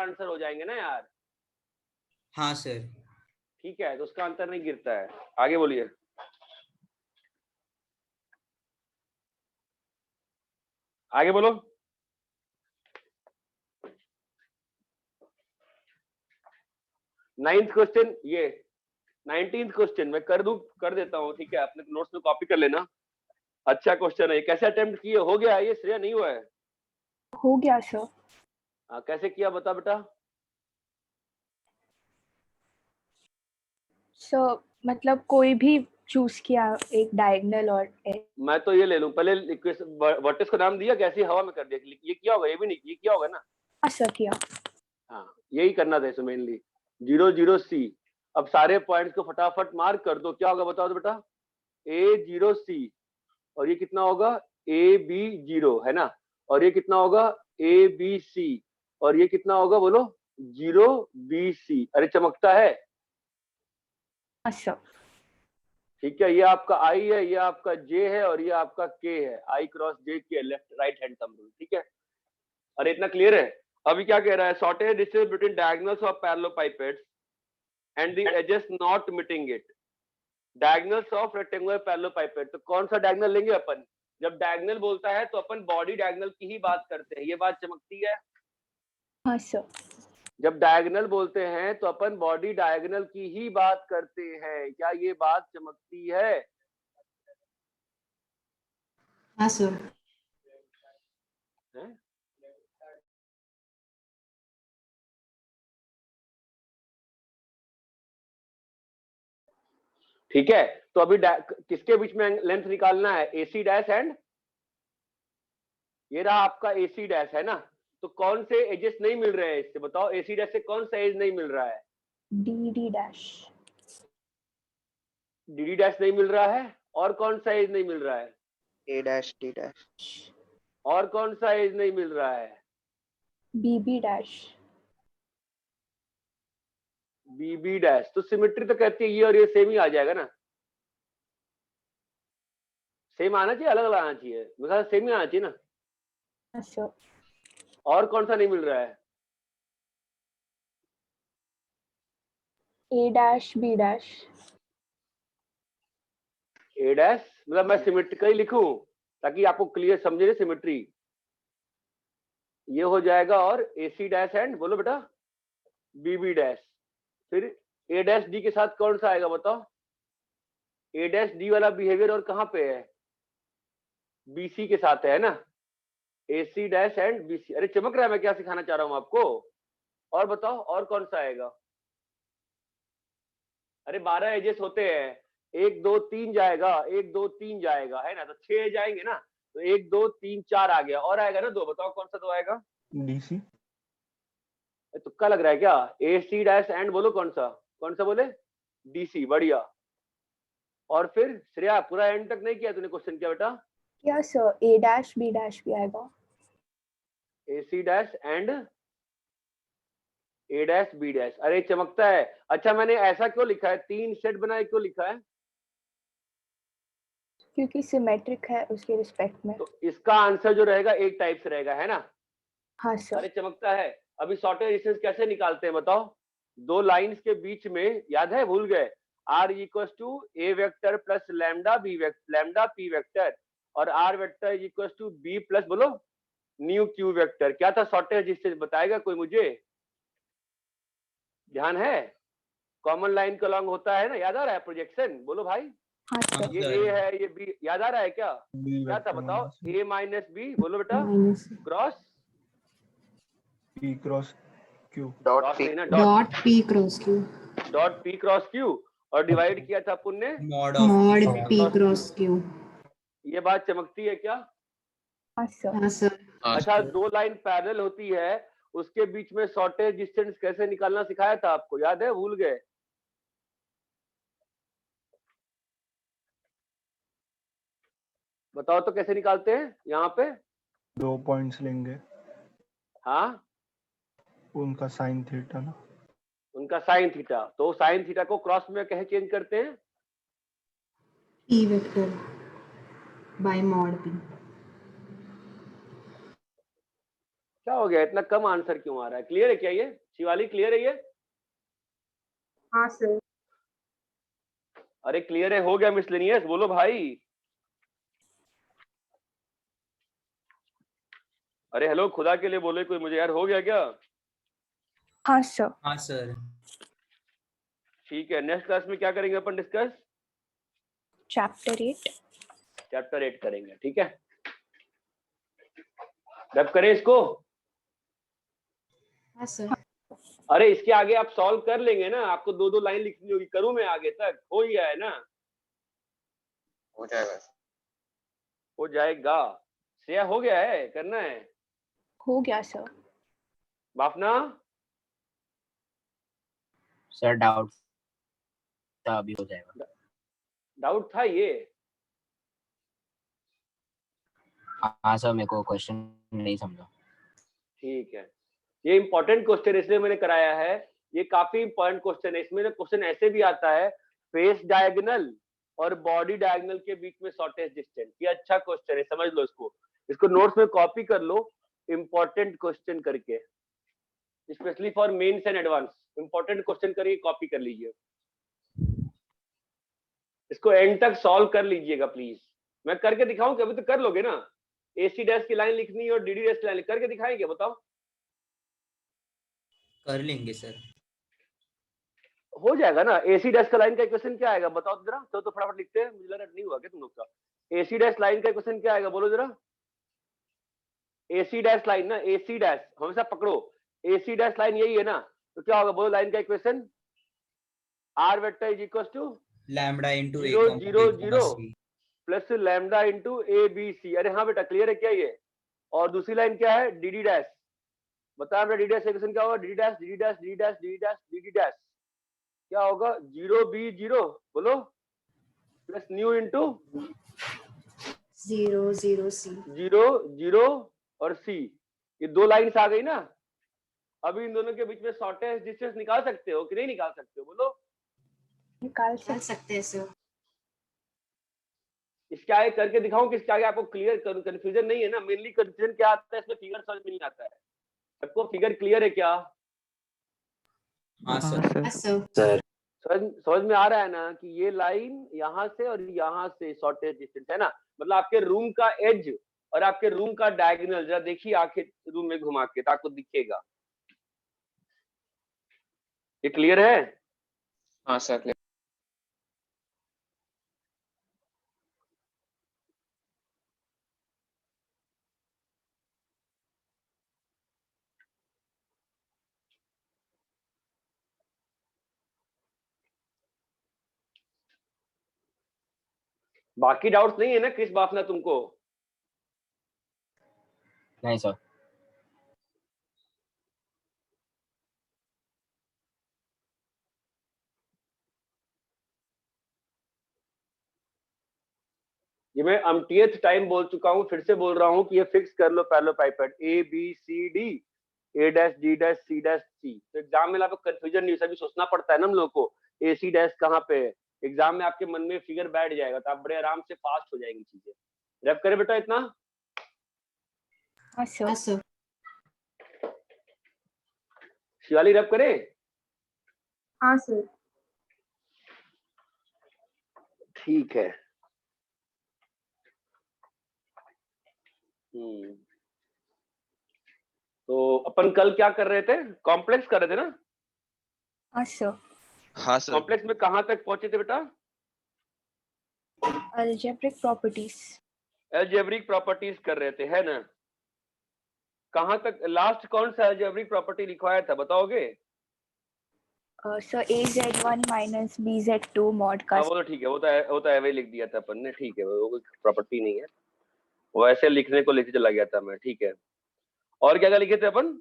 Answer हो जाएंगे ना यार। हाँ सर। ठीक है, तो उसका आंसर नहीं गिरता है। आगे बोलिए। आगे बोलो। नाइन्थ क्वेश्चन, ये 19th क्वेश्चन मैं कर देता हूँ, ठीक है, अपने नोट्स में कॉपी कर लेना। अच्छा क्वेश्चन है, कैसे अटेम्प्ट किए, हो गया ये श्रेया, नहीं हुआ है? हो गया सर। कैसे किया बता बेटा। सर मतलब कोई भी चूज किया, एक डायगोनल और एक। मैं तो ये ले लूं पहले, वर्टेक्स को नाम दिया, कैसे हवा में कर दिया, ये किया होगा, ये भी नहीं, ये किया होगा ना। हाँ सर किया। हाँ, यही करना था इसमें मेनली। 0 0 C। अब सारे पॉइंट्स को फटाफट मार्क कर दो, क्या होगा बताओ तो बेटा। A 0 C, और ये कितना होगा AB 0, है ना। और ये कितना होगा ABC, और ये कितना होगा बोलो 0BC। अरे चमकता है। हाँ सर। ठीक है, ये आपका I है, ये आपका J है, और ये आपका K है। I cross J K, left right hand thumb rule. ठीक है, अरे इतना क्लियर है। अभी क्या कह रहा है, shortage distance between diagonals of parallelepipeds and the edges not meeting it, diagonals of rectangular parallelepiped. तो कौन सा डायगोनल लेंगे अपन? जब डायगोनल बोलता है तो अपन बॉडी डायगोनल की ही बात करते हैं, ये बात चमकती है। हाँ सर। जब डायगोनल बोलते हैं तो अपन बॉडी डायगोनल की ही बात करते हैं, क्या ये बात चमकती है? हाँ सर। ठीक है, तो अभी किसके बीच में लेंथ निकालना है? AC डैश एंड, ये रहा आपका AC डैश, है ना। तो कौन से एजेस नहीं मिल रहे हैं इससे, बताओ। AC डैश से कौन सा एज नहीं मिल रहा है? DD dash. DD डैश नहीं मिल रहा है, और कौन सा एज नहीं मिल रहा है? A dash D dash. और कौन सा एज नहीं मिल रहा है? BB dash. BB dash. तो सिमेट्री तो कहती है ये और ये सेम ही आ जाएगा ना। सेम आना चाहिए, अलग अलग आना चाहिए? मेरे ख्याल सेम ही आना चाहिए ना। हाँ सर। और कौन सा नहीं मिल रहा है? A dash B dash. A dash मतलब मैं सिमेट्रिकली लिखूं ताकि आपको क्लियर समझे सिमेट्री, ये हो जाएगा। और AC डैश एंड बोलो बेटा BB डैश। फिर A डैश D के साथ कौन सा आएगा बताओ? A डैश D वाला बिहेवियर और कहाँ पे है? BC के साथ है ना। AC dash and BC। अरे चमक रहा है, मैं क्या सिखाना चाह रहा हूँ आपको। और बताओ और कौन सा आएगा? अरे 12 एजेस होते हैं, 1 2 3 जाएगा, 1 2 3 जाएगा, है ना। तो 6 जाएंगे ना, तो 1 2 3 4 आ गया, और आएगा ना 2। बताओ कौन सा 2 आएगा? DC। तुक्का लग रहा है क्या? AC डैश एंड बोलो कौन सा बोले? DC। बढ़िया। और फिर श्रेया पूरा एंड तक नहीं किया तूने क्वेश्चन, क्या बेटा? क्या sir, A dash B dash भी आएगा। AC dash and A dash B dash. अरे चमकता है। अच्छा मैंने ऐसा क्यों लिखा है, 3 सेट बनाए क्यों लिखा है? क्योंकि सिमेट्रिक है उसके रिस्पेक्ट में। तो इसका आंसर जो रहेगा एक टाइप से रहेगा, है ना। हाँ सर। अरे चमकता है। अभी शॉर्टेज डिस्टेंस कैसे निकालते हैं बताओ? 2 लाइंस के बीच में, याद है, भूल गए? R equal to A vector plus lambda P vector, और R vector equal to B plus बोलो न्यू Q वेक्टर। क्या था शॉर्टेज डिस्टेंस, बताएगा कोई मुझे? ध्यान है? कॉमन लाइन का लॉन्ग होता है ना, याद आ रहा है? प्रोजेक्शन बोलो भाई। हाँ सर। ये A है, ये B, याद आ रहा है क्या? क्या था बताओ? A माइनस B बोलो बेटा, cross P cross Q। Dot cross P। नहीं ना, dot P cross Q। Dot P cross Q, और डिवाइड किया था अपन ने mod mod of P cross Q। ये बात चमकती है क्या? हाँ सर। हाँ सर। अच्छा 2 लाइन पैरेलल होती है, उसके बीच में शॉर्टेज डिस्टेंस कैसे निकालना सिखाया था आपको, याद है? भूल गए? बताओ तो कैसे निकालते हैं यहाँ पे? 2 पॉइंट्स लेंगे, हाँ, उनका साइन थीटा ना। उनका साइन थीटा। तो साइन थीटा को क्रॉस में कैसे चेंज करते हैं? P vector by mod P। क्या हो गया, इतना कम आंसर क्यों आ रहा है? क्लियर है क्या ये? शिवाली क्लियर है ये? हाँ सर। अरे क्लियर है, हो गया मिसलेनियस, बोलो भाई। अरे हेलो, खुदा के लिए बोले कोई मुझे यार, हो गया क्या? हाँ सर। हाँ सर। ठीक है, नेक्स्ट क्लास में क्या करेंगे अपन डिस्कस? चैप्टर 8। चैप्टर 8 करेंगे, ठीक है। रब करें इसको। हाँ सर। अरे इसके आगे आप सॉल्व कर लेंगे ना, आपको 2-2 लाइन लिखनी होगी, करूं मैं आगे तक? हो ही गया है ना? हो जाएगा। हो जाएगा। श्रेया हो गया है, करना है। हो गया सर। बाफना सर डाउट था, अभी हो जाएगा। डाउट था ये? हाँ सर, मेरे को क्वेश्चन नहीं समझा। ठीक है, ये इंपॉर्टेंट क्वेश्चन इसलिए मैंने कराया है, ये काफी इंपॉर्टेंट क्वेश्चन है। इसमें क्वेश्चन ऐसे भी आता है, फेस डायगोनल और बॉडी डायगोनल के बीच में शॉर्टेस्ट डिस्टेंस। ये अच्छा क्वेश्चन है, समझ लो इसको। इसको नोट्स में कॉपी कर लो, इंपॉर्टेंट क्वेश्चन करके, specially for mains and advance. Important question करके कॉपी कर लीजिए, इसको एंड तक सॉल्व कर लीजिएगा प्लीज। मैं करके दिखाऊं कि? अभी तो कर लोगे ना। AC डैश की लाइन लिखनी है और DD डैश की लाइन करके दिखाएंगे, बताओ। कर लेंगे सर। हो जाएगा ना। AC डैश का लाइन का इक्वेशन क्या आएगा, बताओ जरा। तो फटाफट लिखते हैं, मुझे लग रहा नहीं हुआ क्या तुम लोग का? AC डैश लाइन का इक्वेशन क्या आएगा, बोलो जरा। AC डैश लाइन ना, AC डैश हमेशा पकड़ो। AC डैश लाइन यही है ना, तो क्या होगा, बोलो लाइन का equation. R vector is equal to lambda into a 0 comma 0 b comma 0 c. Plus lambda into ABC। अरे हाँ बेटा, क्लियर है क्या ये? और दूसरी लाइन क्या है, DD डैश। बता DD डैश इक्वेशन क्या होगा, DD dash DD dash DD dash DD dash DD dash क्या होगा, 0B0 बोलो प्लस न्यू इंटू 0 0 C। 0 0 और C। ये 2 लाइन्स आ गई ना। अभी इन दोनों के बीच में शॉर्टेस्ट डिस्टेंस निकाल सकते हो कि नहीं निकाल सकते हो, बोलो। निकाल निकाल सकते। सकते हैं सर। इसके आगे करके दिखाऊं कि इसके आगे आपको क्लियर कंफ्यूजन नहीं है ना? मेनली कंफ्यूजन क्या आता है इसमें, फिगर समझ में नहीं आता है। सबको फिगर क्लियर है क्या? हाँ सर। हाँ सर। सर समझ में आ रहा है ना कि ये लाइन यहाँ से और यहाँ से शॉर्टेज डिस्टेंस है ना, मतलब आपके रूम का एज और आपके रूम का डायगोनल। जरा देखिए आंखें रूम में घुमा के तो आपको दिखेगा। ये क्लियर है? हाँ सर। बाकी डाउट्स नहीं है ना क्रिस बाफना तुमको? नहीं सर। ये मैं अमटीएथ टाइम बोल चुका हूँ, फिर से बोल रहा हूँ कि ये फिक्स कर लो पैरेललोपाइपेड ABCD A dash D dash C dash C। तो एग्जाम में आपको कंफ्यूजन नहीं, सभी सोचना पड़ता है ना हम लोग को, AC डैश कहाँ पे है। एग्जाम में आपके मन में फिगर बैठ जाएगा तो आप बड़े आराम से फास्ट हो जाएंगी चीजें। रैप करे बेटा इतना। हाँ हाँ सर। सर। शिवाली रैप करे। हाँ सर। ठीक है। तो अपन कल क्या कर रहे थे, कॉम्प्लेक्स कर रहे थे ना? हाँ सर। हाँ सर। कॉम्प्लेक्स में कहाँ तक पहुंचे थे बेटा? Algebraic properties. अलजेब्रिक प्रॉपर्टीज कर रहे थे, है ना? कहाँ तक लास्ट कौन सा अलजेब्रिक प्रॉपर्टी लिखवाया था, बताओगे? Sir AZ1 minus BZ2 mod का। हाँ वो तो ठीक है, वो तो एवे लिख दिया था अपन ने, ठीक है, वो कोई प्रॉपर्टी नहीं है, वो ऐसे लिखने को लेके चला गया था मैं, ठीक है। और क्या क्या लिखे थे अपन?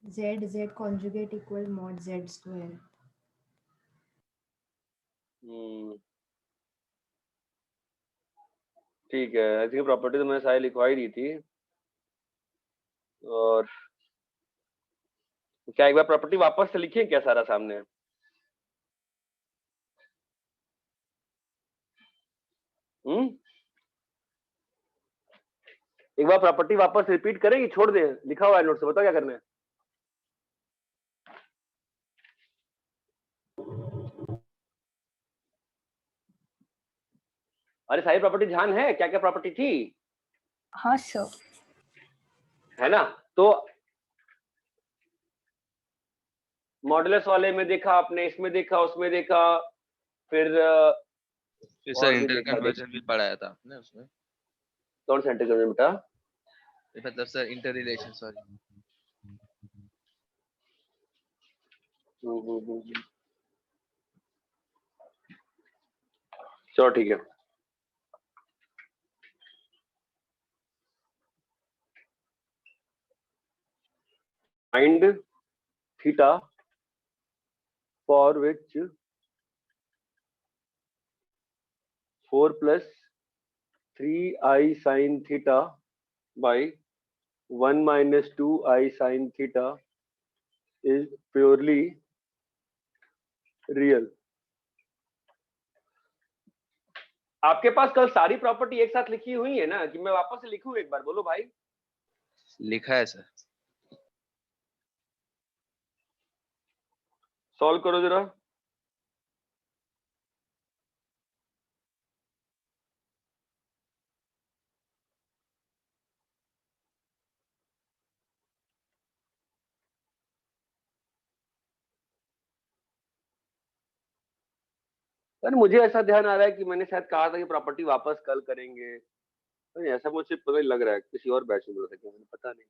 Z conjugate equal mod Z square। ठीक है, आई थिंक प्रॉपर्टी तो मैंने सारी लिखवा ही दी थी। और क्या एक बार प्रॉपर्टी वापस से लिखें क्या सारा सामने? एक बार प्रॉपर्टी वापस रिपीट करेंगे, छोड़ दें, लिखा हुआ है नोट से, बताओ क्या करना है। अरे सारी प्रॉपर्टी ध्यान है, क्या क्या प्रॉपर्टी थी, हाँ सर। है ना। तो मॉडुलस वाले में देखा आपने, इसमें देखा, उसमें देखा, फिर सर और भी इंटर देखा, कन्वर्जन भी पढ़ाया था आपने उसमें, कौन सा इंटीग्रल बेटा। मतलब सर इंटर रिलेशन, सॉरी। चलो ठीक है। Find theta for which 4 plus 3i sin theta by 1 minus 2i sin theta is purely real। आपके पास कल सारी प्रॉपर्टी एक साथ लिखी हुई है ना, कि मैं वापस से लिखूं एक बार, बोलो भाई। लिखा है सर। सॉल्व करो जरा। सर मुझे ऐसा ध्यान आ रहा है कि मैंने शायद कहा था कि प्रॉपर्टी वापस कल करेंगे, नहीं ऐसा मुझे पता नहीं लग रहा है, किसी और बैच में बोला था क्या, मुझे पता नहीं।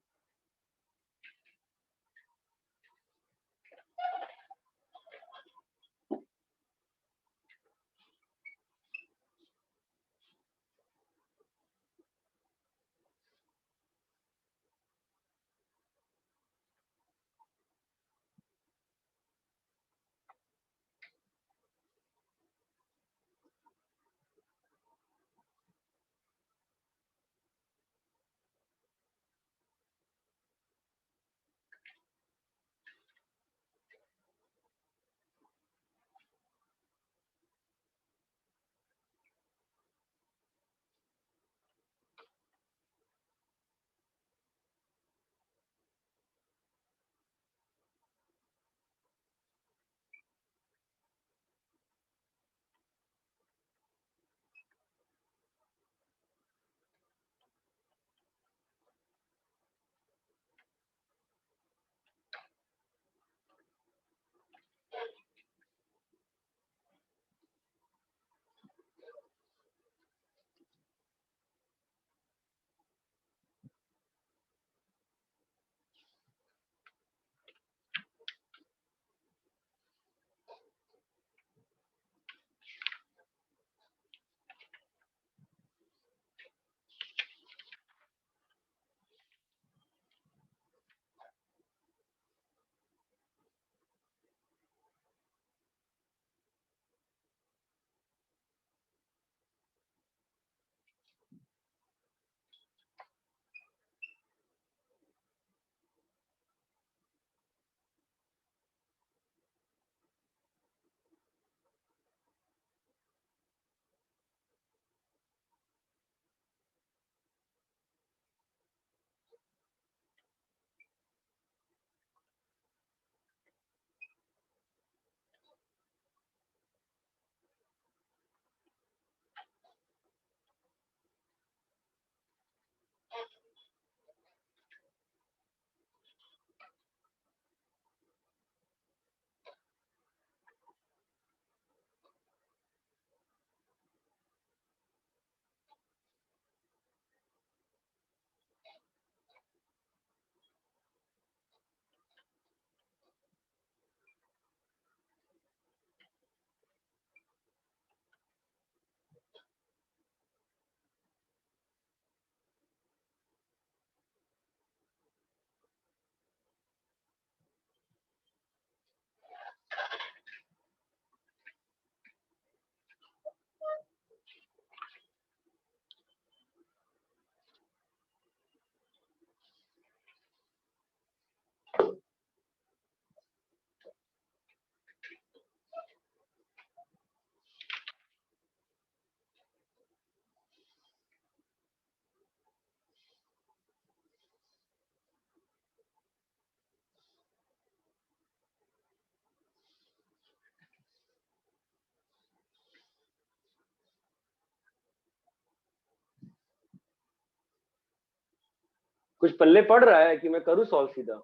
कुछ पल्ले पड़ रहा है कि मैं करूँ सॉल्व सीधा?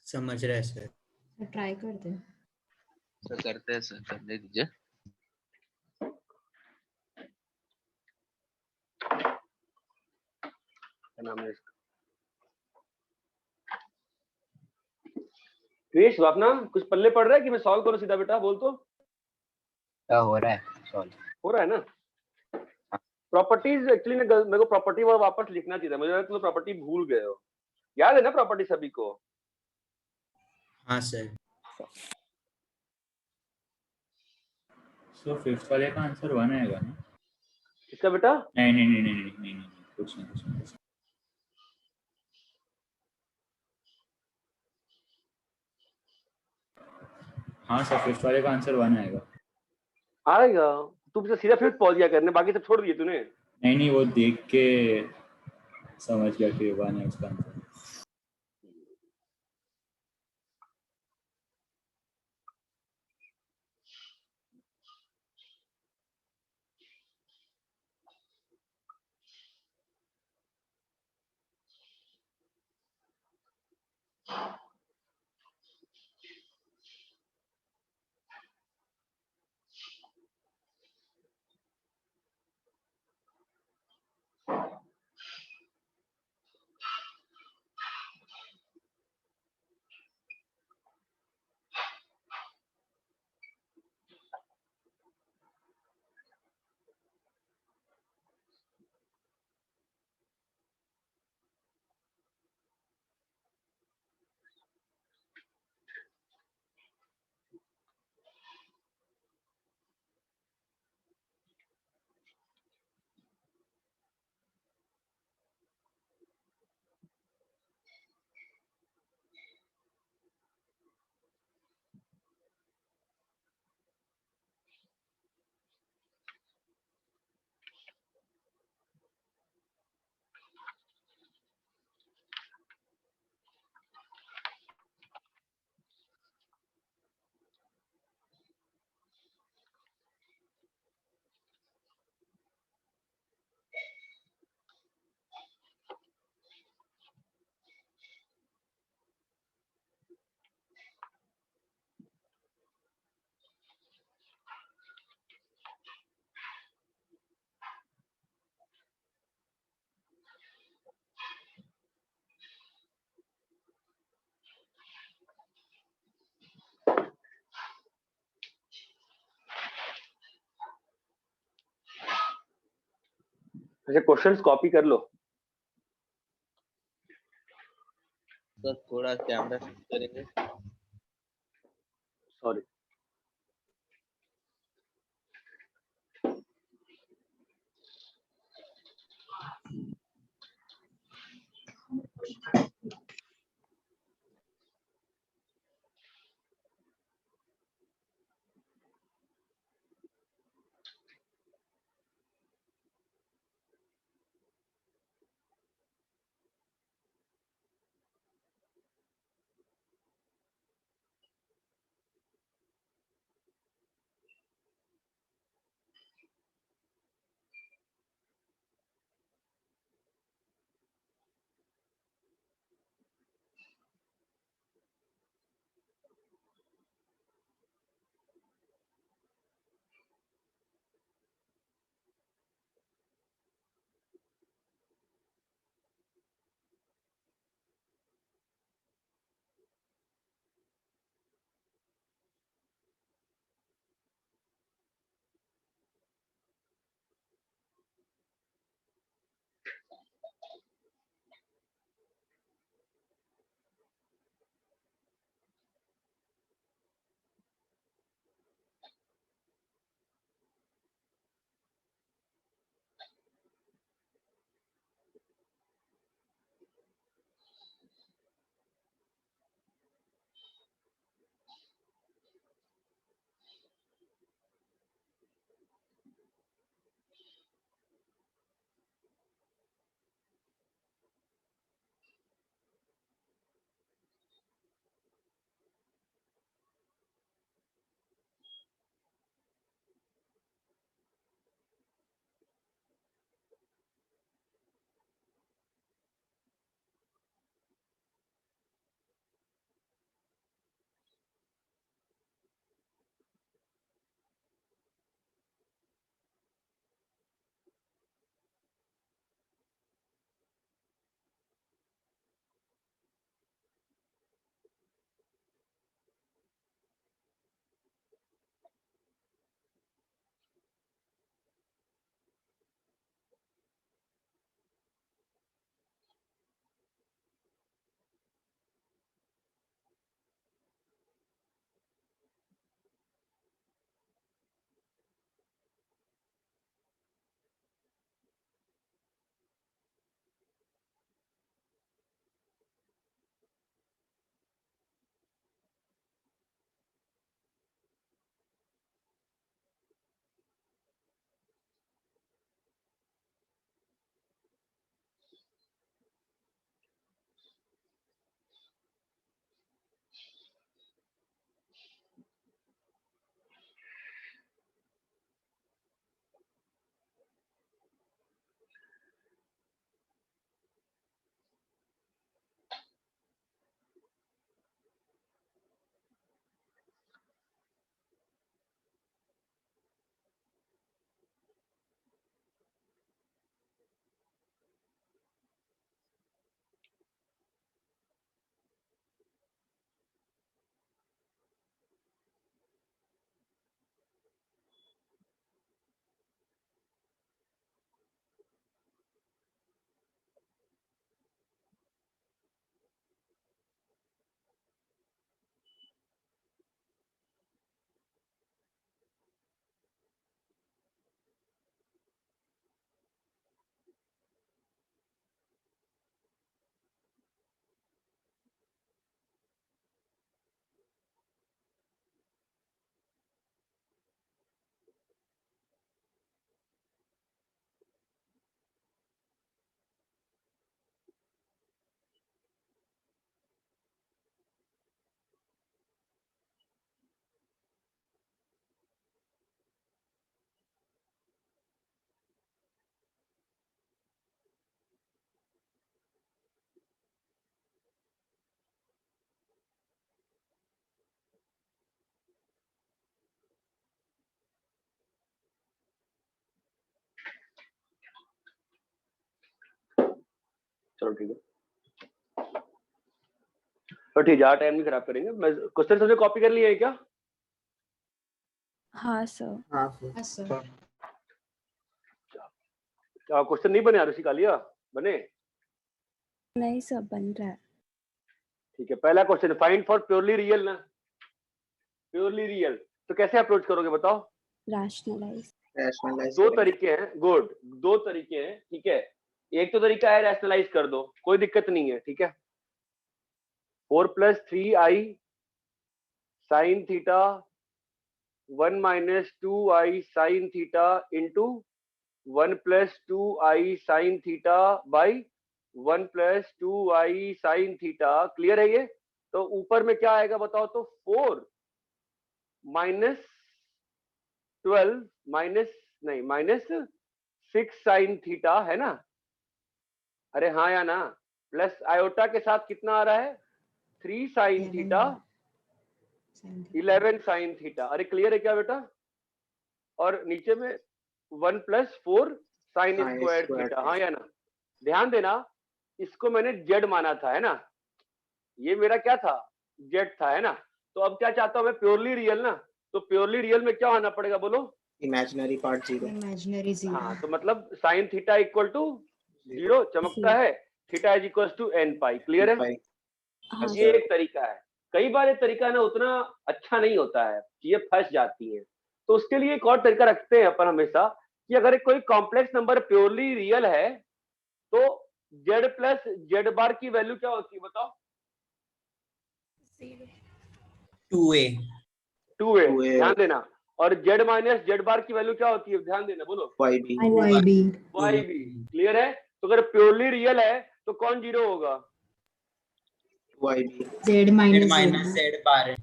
समझ रहे हैं सर। ट्राई करते हैं। सर करते हैं सर, करने दीजिए। क्या नाम है इसका? क्रिश अपना कुछ पल्ले पड़ रहा है कि मैं सॉल्व करूँ सीधा? बेटा बोल तो। क्या हो रहा है सॉल्व? हो रहा है ना? प्रॉपर्टीज एक्चुअली मेरे को प्रॉपर्टी वापस लिखना चाहिए था, मुझे लगा तुम प्रॉपर्टी भूल गए हो। याद है ना प्रॉपर्टी सभी को? हाँ सर। सो फिफ्थ वाले का आंसर 1 आएगा ना? इसका बेटा नहीं नहीं नहीं नहीं नहीं नहीं नहीं, कुछ नहीं कुछ नहीं। हाँ सर, फिफ्थ वाले का आंसर 1 आएगा। आएगा। तुम तो सीधा फिफ्थ पहुंच गया करने, बाकी सब छोड़ दिए तूने। नहीं नहीं, वो देख के समझ गया कि 1 है उसका आंसर। अच्छा क्वेश्चंस कॉपी कर लो। सर थोड़ा कैमरा शिफ्ट करेंगे। सॉरी। चलो ठीक है, तो ठीक है, ज्यादा टाइम नहीं खराब करेंगे। मैं क्वेश्चन सबने कॉपी कर लिया है क्या? हाँ सर। हाँ सर। हाँ सर। क्या क्वेश्चन नहीं बने? ऋषि कालिया बने? नहीं सर, बन रहा है। ठीक है, पहला question, find for purely real ना, प्योरली रियल तो कैसे अप्रोच करोगे बताओ? रैशनलाइज। रैशनलाइज दो तरीके हैं, गुड, दो तरीके हैं, ठीक है। एक तो तरीका है रैशनलाइज कर दो, कोई दिक्कत नहीं है, ठीक है। 4 + 3i sin theta 1 - 2i sin theta into 1 + 2i sin theta by 1 + 2i sin theta. Clear है ये? तो ऊपर में क्या आएगा बताओ तो? 4 - 12 माइनस नहीं -6 sin थीटा है ना? अरे हाँ या ना? प्लस आयोटा के साथ कितना आ रहा है? 3 sin थीटा 11 sin थीटा। अरे क्लियर है क्या बेटा? और नीचे में 1 + 4 sin स्क्वायर थीटा, हाँ या ना? ध्यान देना, इसको मैंने जेड माना था, है ना? ये मेरा क्या था? जेड था, है ना? तो अब क्या चाहता हूं मैं? प्योरली रियल ना, तो प्योरली रियल में क्या होना पड़ेगा बोलो? Imaginary part 0। Imaginary zero. हाँ, तो मतलब sin थीटा इक्वल टू 0 चमकता है, theta is equal to n pi. Clear है? हाँ ये एक तरीका है। कई बार ये तरीका ना उतना अच्छा नहीं होता है, ये फंस जाती है, तो उसके लिए एक और तरीका रखते हैं अपन हमेशा कि अगर एक कोई कॉम्प्लेक्स नंबर प्योरली रियल है तो z + z बार की वैल्यू क्या होती है बताओ? 2a। 2a। 2a ध्यान देना। और z - z बार की वैल्यू क्या होती है? ध्यान देना, बोलो। YB। YB। yb। क्लियर है? तो अगर प्योरली रियल है तो कौन जीरो होगा? YB। Z z minus minus z bar है।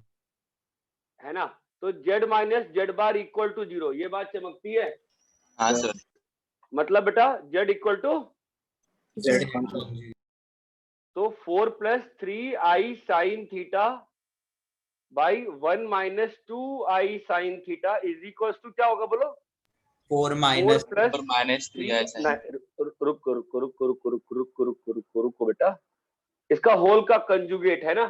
है ना? तो z - z bar equal to 0, ये बात चमकती है। हाँ सर। मतलब बेटा z इक्वल टू, Z तो 4 + 3i sin theta by 1 - 2i sin theta is equal to क्या होगा बोलो? 4 4 माइनस + 3 रुको रुको रुको रुको रुको रुको रुको रुको रुको बेटा, इसका होल का कंजुगेट है ना?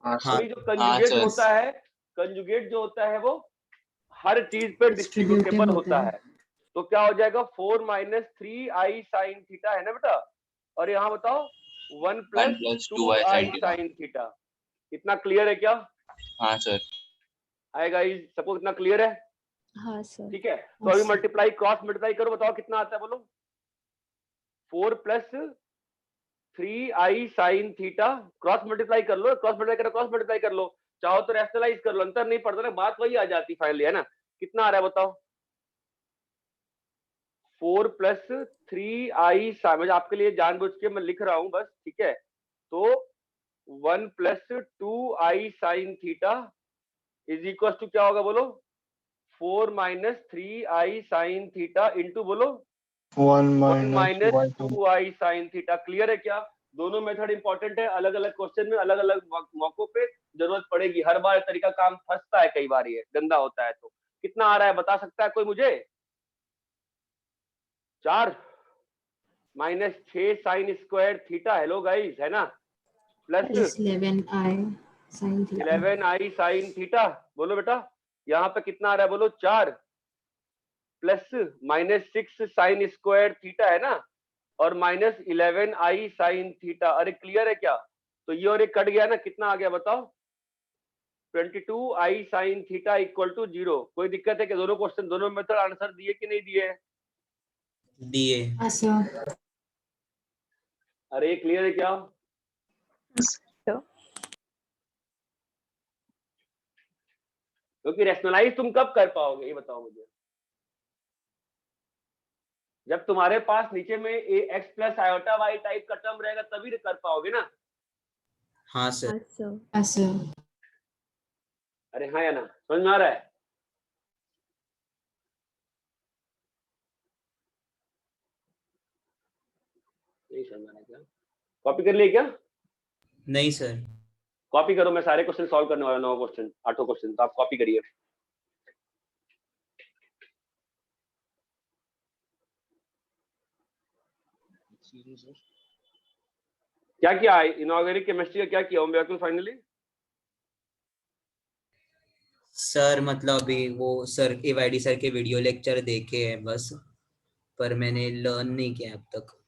हाँ हाँ अभी जो कंजुगेट होता है, कंजुगेट जो होता है वो हर चीज पे डिस्ट्रीब्यूटेबल होता है। तो क्या हो जाएगा? 4 - 3i sin थीटा है ना बेटा? और यहाँ बताओ 1 + 2i sin थीटा। इतना क्लियर है क्या? हाँ सर। आएगा, सबको इतना क्लियर है? हाँ सर। ठीक है, तो अभी मल्टीप्लाई, क्रॉस मल्टीप्लाई करो, बताओ कितना आता है बोलो? 4 + 3i sin theta, cross multiply कर लो, क्रॉस मल्टीप्लाई करो, क्रॉस मल्टीप्लाई कर लो, चाहो तो रैशनलाइज कर लो, अंतर नहीं पड़ता ना, बात वही आ जाती फाइनली, है ना? कितना आ रहा है बताओ? 4 + 3i sin, आपके लिए जानबूझ के मैं लिख रहा हूं बस, ठीक है? तो 1 + 2i sin theta is equal to क्या होगा बोलो? 4 - 3i sin थीटा इंटू बोलो 1 1 - - 2i sin थीटा। क्लियर है क्या? दोनों मेथड इंपॉर्टेंट है, अलग अलग क्वेश्चन में अलग अलग मौकों पे जरूरत पड़ेगी, हर बार तरीका काम फंसता है, कई बार ये गंदा होता है। तो कितना आ रहा है बता सकता है कोई मुझे? 4 - 6 sin square theta, hello guys, है ना? Plus 11i sin theta. 11i sin theta, बोलो बेटा यहाँ पे कितना आ रहा है बोलो? 4 प्लस -6 sin स्क्वायर थीटा है ना, और -11i sin थीटा। अरे क्लियर है क्या? तो ये और ये कट गया ना, कितना आ गया बताओ? 22i sin theta equal to 0। कोई दिक्कत है कि दोनों क्वेश्चन, दोनों मेथड आंसर दिए कि नहीं दिए? दिए। हाँ सर। अरे क्लियर है क्या? क्योंकि रैशनलाइज तुम कब कर पाओगे ये बताओ मुझे? जब तुम्हारे पास नीचे में x + आयोटा y टाइप का टर्म रहेगा तभी कर पाओगे ना? हाँ सर। हाँ सर। हाँ सर। अरे हाँ या ना? समझ में आ रहा है? नहीं समझ में आ रहा है क्या? कॉपी कर लिए क्या? नहीं सर। कॉपी करो, मैं सारे क्वेश्चन सॉल्व करने वाला, 9 क्वेश्चन 8 क्वेश्चन, तो आप कॉपी करिए। क्या किया इनऑर्गेनिक केमिस्ट्री का, क्या किया ओम व्याकुल फाइनली? सर मतलब अभी वो सर एवाईडी सर के वीडियो लेक्चर देखे हैं बस, पर मैंने लर्न नहीं किया अब तक।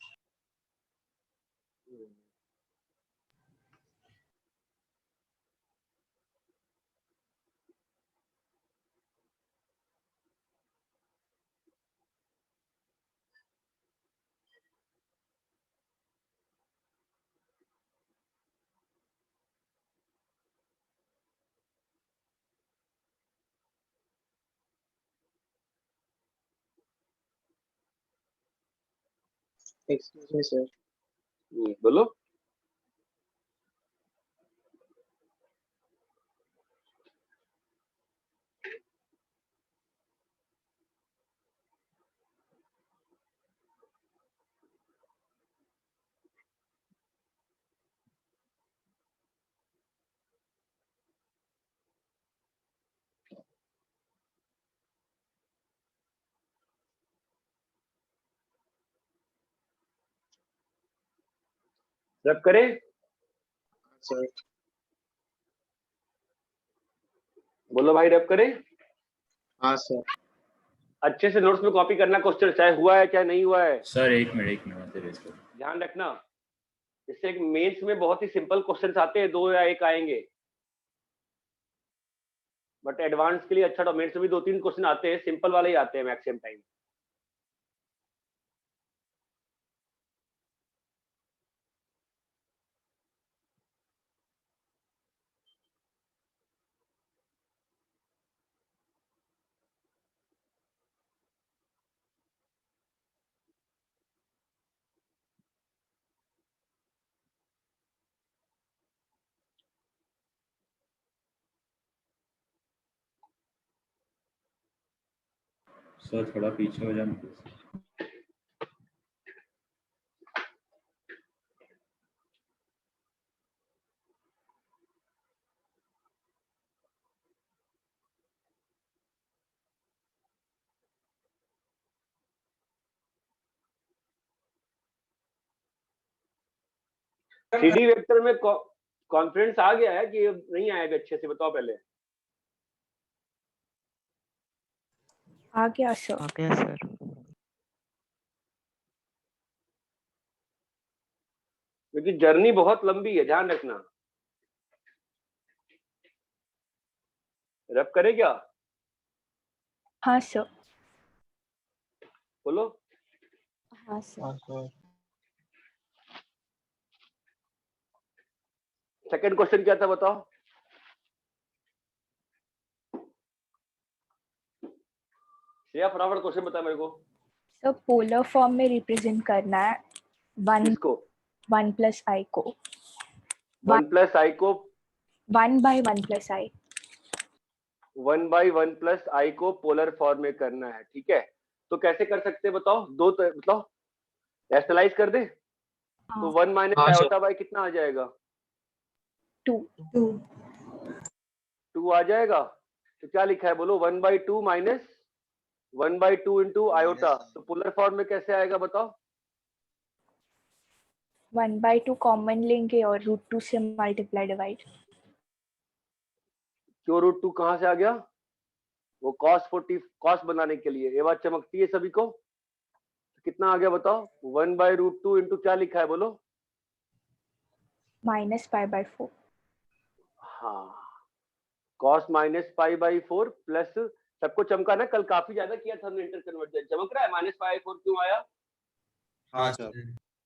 Excuse me sir. बोलो। रब करें? सर बोलो भाई, रब करें? हाँ सर। अच्छे से नोट्स में कॉपी करना क्वेश्चन, चाहे हुआ है चाहे नहीं हुआ है। सर एक मिनट इसको ध्यान रखना, इससे एक मेंस में बहुत ही सिंपल क्वेश्चंस आते हैं, 2 या 1 आएंगे, बट एडवांस के लिए अच्छा मेंस में भी 2-3 क्वेश्चन आते हैं, सिंपल वाले ही आते हैं मैक्सिमम टाइम। सर थोड़ा पीछे हो जाना please। थ्री वेक्टर में कॉन्फिडेंस आ गया है कि नहीं आएगा? अच्छे से बताओ पहले। आ गया सर। Okay sir. क्योंकि जर्नी बहुत लंबी है, ध्यान रखना। रब करे क्या? हाँ सर। बोलो। हाँ सर। हाँ सर। सेकंड क्वेश्चन क्या था बताओ? श्रेया फटाफट क्वेश्चन बता मेरे को। सर पोलर फॉर्म में रिप्रेजेंट करना है 1 किसको? 1 प्लस आई को। 1 प्लस आई को 1 by 1 plus i। 1 by 1 plus आई को पोलर फॉर्म में करना है, ठीक है। तो कैसे कर सकते हैं बताओ? दो तो बताओ, रैशनलाइज कर दे। तो 1 माइनस हाँ, आयोटा बाई कितना आ जाएगा? 2। 2 आ जाएगा। तो क्या लिखा है बोलो? 1 by 2 minus 1 by 2 into iota. तो पोलर फॉर्म में कैसे आएगा बताओ? 1 by 2 कॉमन लेंगे और √2 से मल्टीप्लाई डिवाइड। क्यों √2 कहां से आ गया? वो cos बनाने के लिए। ये बात चमकती है सभी को? तो कितना आ गया बताओ? 1 by √2 इंटू क्या लिखा है बोलो? -π/4। हाँ, cos -π/4 प्लस, सबको चमका ना? कल काफी ज्यादा किया था हमने इंटर कन्वर्जन। चमक रहा है? -π/4 क्यों आया? हाँ सर।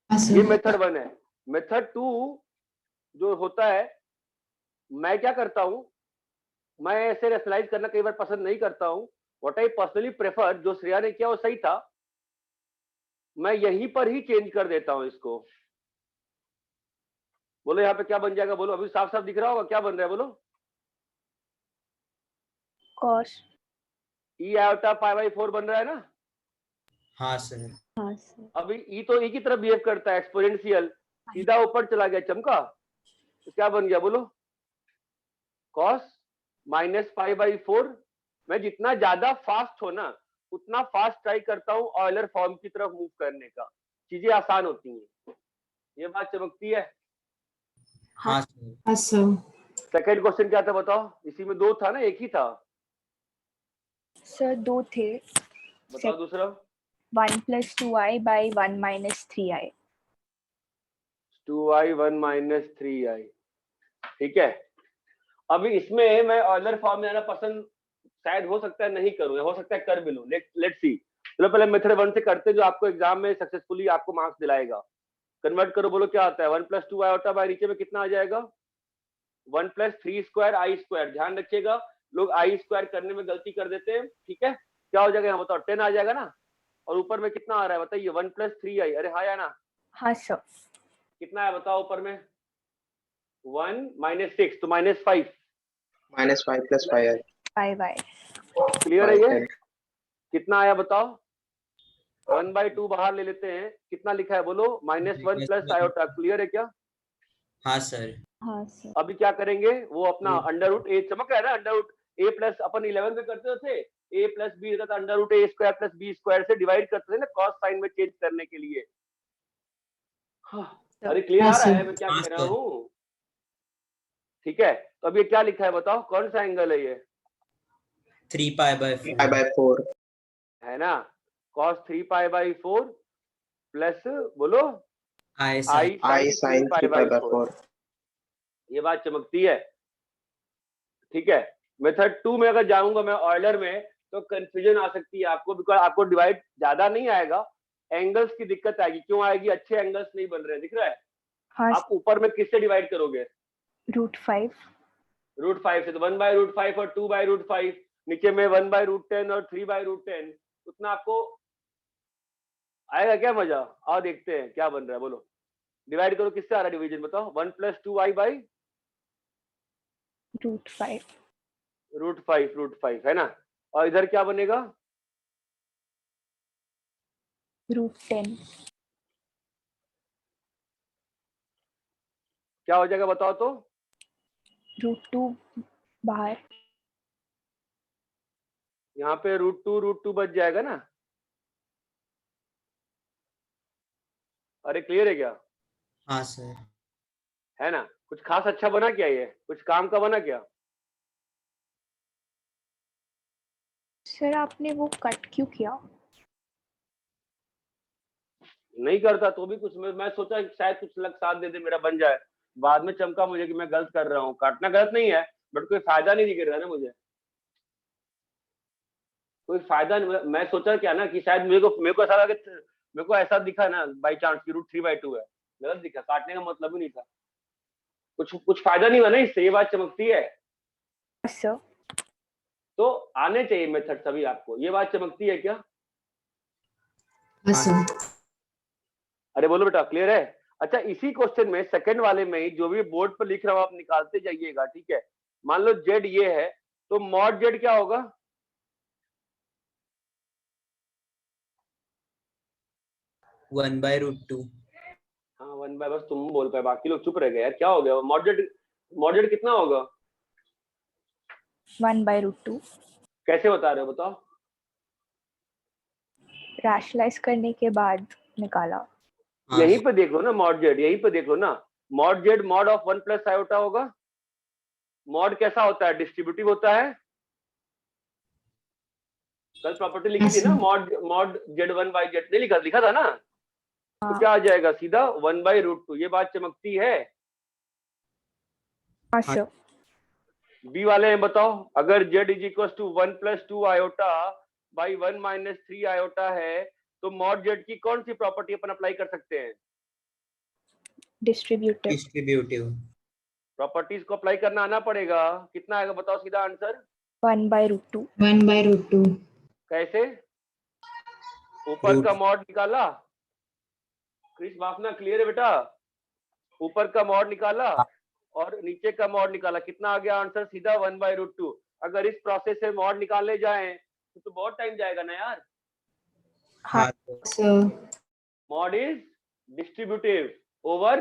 हाँ ये सर। मेथड 1 है। मेथड 2 जो होता है, मैं क्या करता हूं, मैं ऐसे रेशनलाइज करना कई बार पसंद नहीं करता हूं। व्हाट आई पर्सनली प्रेफर, जो श्रेया ने किया वो सही था, मैं यहीं पर ही चेंज कर देता हूं इसको। बोलो यहाँ पे क्या बन जाएगा? बोलो, अभी साफ साफ दिख रहा होगा क्या बन रहा है? बोलो। cos। ई आयोटा π/4 बन रहा है ना? हाँ सर। हाँ सर। अभी ई तो ई की तरफ बिहेव करता है, एक्सपोनेंशियल, सीधा ऊपर चला गया, चमका। तो क्या बन गया बोलो? cos -π/4। मैं जितना ज्यादा फास्ट हो ना, उतना फास्ट ट्राई करता हूँ ऑयलर फॉर्म की तरफ मूव करने का। चीजें आसान होती हैं। ये बात चमकती है? हाँ सर। हाँ सर। सेकंड क्वेश्चन क्या था बताओ, इसी में दो था ना, एक ही था? सर दो थे। बताओ दूसरा। 1 + 2i by 1 - 3i। 2i 1 - 3i, ठीक है। अभी इसमें मैं ऑयलर फॉर्म में आना पसंद शायद हो सकता है नहीं करूँ, हो सकता है कर भी लूं। Let's see. चलो पहले मेथड 1 से करते, जो आपको एग्जाम में सक्सेसफुली आपको मार्क्स दिलाएगा। कन्वर्ट करो, बोलो क्या आता है। 1 + 2 आयोटा बाय नीचे में कितना आ जाएगा? 1 + 3² i²। ध्यान रखिएगा, लोग i² करने में गलती कर देते हैं, ठीक है। क्या हो जाएगा यहाँ बताओ? 10 आ जाएगा ना। और ऊपर में कितना आ रहा है बताइए? 1 + 3i। अरे हाँ या ना? हाँ सर। कितना है बताओ ऊपर में? 1 - 6 तो -5। -5 + 5i। 5i। क्लियर है ये? 5, 10। कितना आया बताओ? 1/2 बाहर ले लेते हैं, कितना लिखा है बोलो? -1 + आयोटा। क्लियर है क्या? हाँ सर। हाँ सर। अभी क्या करेंगे, वो अपना √a चमक रहा है ना, √a प्लस अपन 11 में करते थे, a + b रहता था, √a² + b² से डिवाइड करते थे ना कॉस साइन में चेंज करने के लिए। अरे क्लियर आ रहा है मैं क्या हाँ, कह रहा सर। हूँ? ठीक है, तो अब ये क्या लिखा है बताओ, कौन सा एंगल है ये? 3π/4 3π/4 है ना, cos 3π/4 प्लस बोलो I i sin i sin sin 3π/4। 3π/4। ये बात चमकती है, ठीक है। मेथड 2 में अगर जाऊंगा मैं ऑयलर में, तो कंफ्यूजन आ सकती है आपको, बिकॉज आपको डिवाइड ज्यादा नहीं आएगा, एंगल्स की दिक्कत आएगी। क्यों आएगी? अच्छे एंगल्स नहीं बन रहे, दिख रहा है? हाँ आप ऊपर में किससे डिवाइड करोगे? √5। √5 से, तो 1/√5 और 2/√5, नीचे में 1/√10 और 3/√10। उतना आपको आएगा क्या मजा? आओ देखते हैं क्या बन रहा है, बोलो। डिवाइड करो, किससे आ रहा है डिवीजन बताओ? 1 + 2i by √5। √5 है ना। और इधर क्या बनेगा? √10। क्या हो जाएगा बताओ तो? √2 बाहर। यहाँ पे √2 बच जाएगा ना। अरे क्लियर है क्या? हाँ सर। है ना? कुछ खास अच्छा बना क्या? ये कुछ काम का बना क्या? सर आपने वो कट क्यों किया? नहीं करता तो भी कुछ, मैं सोचा शायद कुछ लग साथ दे दे, मेरा बन जाए। बाद में चमका मुझे कि मैं गलत कर रहा हूँ। काटना गलत नहीं है, बट कोई फायदा नहीं दिख रहा है ना मुझे, कोई फायदा नहीं। मैं सोचा क्या ना कि शायद मेरे को ऐसा दिखा ना बाई चांस की √3/2 है, गलत दिखा। काटने का मतलब ही नहीं था। कुछ फायदा नहीं हुआ ना इससे, ये बात चमकती है। सर तो आने चाहिए मेथड सभी आपको, ये बात चमकती है क्या? हाँ सर। अरे बोलो बेटा, क्लियर है? अच्छा, इसी क्वेश्चन में सेकंड वाले में ही जो भी बोर्ड पर लिख रहा हूं आप निकालते जाइएगा, ठीक है। मान लो जेड ये है, तो मॉड जेड क्या होगा? 1/√2। हाँ 1/, बस तुम बोल पाए, बाकी लोग चुप रह गए यार। क्या हो गया? मॉड जेड कितना होगा? 1/√2। कैसे बता रहे हो बताओ? रैशनलाइज करने के बाद निकाला। हाँ यहीं पे देख लो ना मॉड जेड, यहीं पे देख लो ना। Mod Z mod of 1 + iota होगा। मॉड कैसा होता है? डिस्ट्रीब्यूटिव होता है। कल प्रॉपर्टी लिखी थी ना, मॉड Z1/Z, नहीं लिखा था ना? तो क्या आ जाएगा सीधा 1/√2। ये बात चमकती है। हाँ सर। बी वाले में बताओ, अगर Z = 1 + 2 आयोटा बाई 1 - 3 आयोटा है, तो मॉड जेड की कौन सी प्रॉपर्टी अपन अप्लाई कर सकते हैं? डिस्ट्रीब्यूटिव। डिस्ट्रीब्यूटिव। प्रॉपर्टीज को अप्लाई करना आना पड़ेगा। कितना आएगा बताओ सीधा आंसर? 1/√2। 1/√2। कैसे? ऊपर रूट का मॉड निकाला, क्रिस बाफना क्लियर है बेटा? ऊपर का मॉड निकाला और नीचे का मॉड निकाला, कितना आ गया आंसर? सीधा 1/√2। अगर इस प्रोसेस से मॉड निकालने जाएं तो बहुत टाइम जाएगा ना यार। हाँ हाँ sir. Mod is distributive over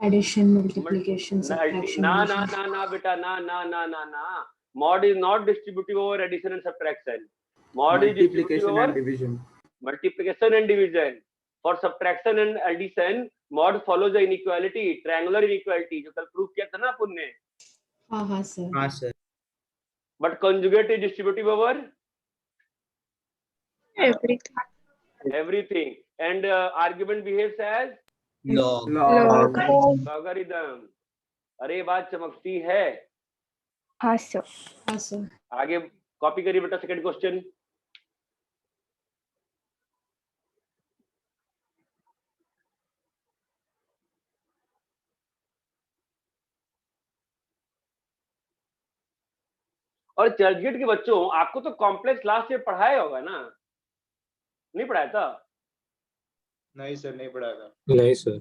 addition, multiplication, ना सब्ट्रैक्शन, ना ना डिवीजन। ना ना बेटा, ना ना ना ना ना। Mod is not distributive over addition and subtraction. Mod is distributive over division. Multiplication and division. For subtraction and addition mod follows the inequality, triangular inequality, जो कल प्रूव किया था ना अपन ने। हाँ सर। हाँ sir. But conjugate is distributive over everything and argument behaves as log. logarithm। अरे ये बात चमकती है। हाँ सर। हाँ सर। आगे कॉपी करिए बेटा सेकंड क्वेश्चन। और चर्चगेट के बच्चों आपको तो कॉम्प्लेक्स लास्ट ईयर पढ़ाया होगा ना, नहीं पढ़ाया था? नहीं सर, नहीं पढ़ाया था। नहीं सर।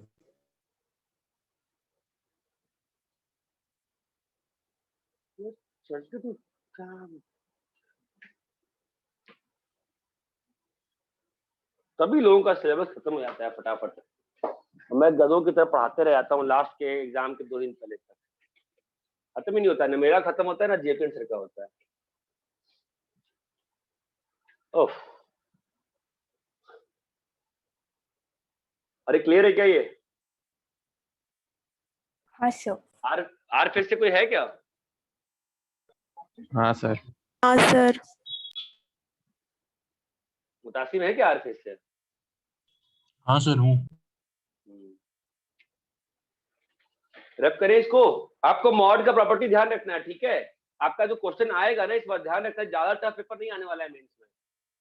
चर्चगेट सभी लोगों का सिलेबस खत्म हो जाता है फटाफट। मैं गधों की तरह पढ़ाते रह जाता हूँ लास्ट के एग्जाम के 2 दिन पहले तक, खत्म ही नहीं होता है। ना मेरा खत्म होता है ना जेपीएन सर का होता है। ओह, अरे क्लियर है क्या ये? हाँ सर। आर फिर से कोई है क्या? हाँ सर। हाँ सर। मुतासिम है क्या आर फिर से? हाँ सर हूँ। रब करें इसको। आपको मॉड का प्रॉपर्टी ध्यान रखना है, ठीक है? आपका जो क्वेश्चन आएगा ना, इस बार ध्यान रखना, ज्यादा टफ पेपर नहीं आने वाला है मेंस में,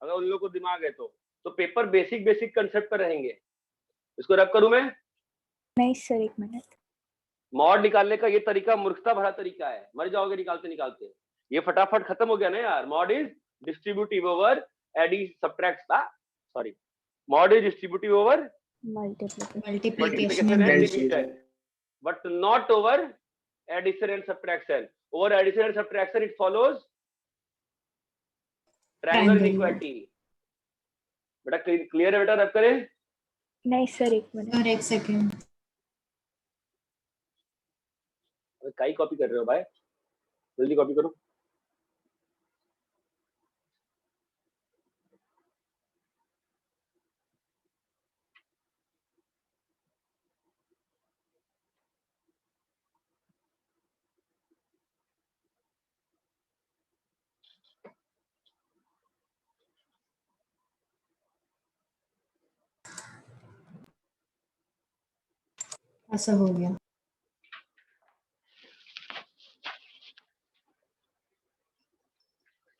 अगर उन लोगों को दिमाग है तो पेपर बेसिक कंसेप्ट पर रहेंगे। इसको रब करूं मैं? नहीं सर, एक मिनट। मॉड निकालने का ये तरीका मूर्खता भरा तरीका है, मर जाओगे निकालते निकालते। ये फटाफट खत्म हो गया ना यार। Mod is distributive over mod is distributive over multiplication and division, but not over addition and subtraction. Over addition and subtraction it follows triangular Triangle. inequality। बेटा क्लियर है बेटा? रब करें? नहीं सर, एक मिनट। और एक सेकेंड। काई कॉपी कर रहे हो भाई, जल्दी कॉपी करो। ऐसा हो गया।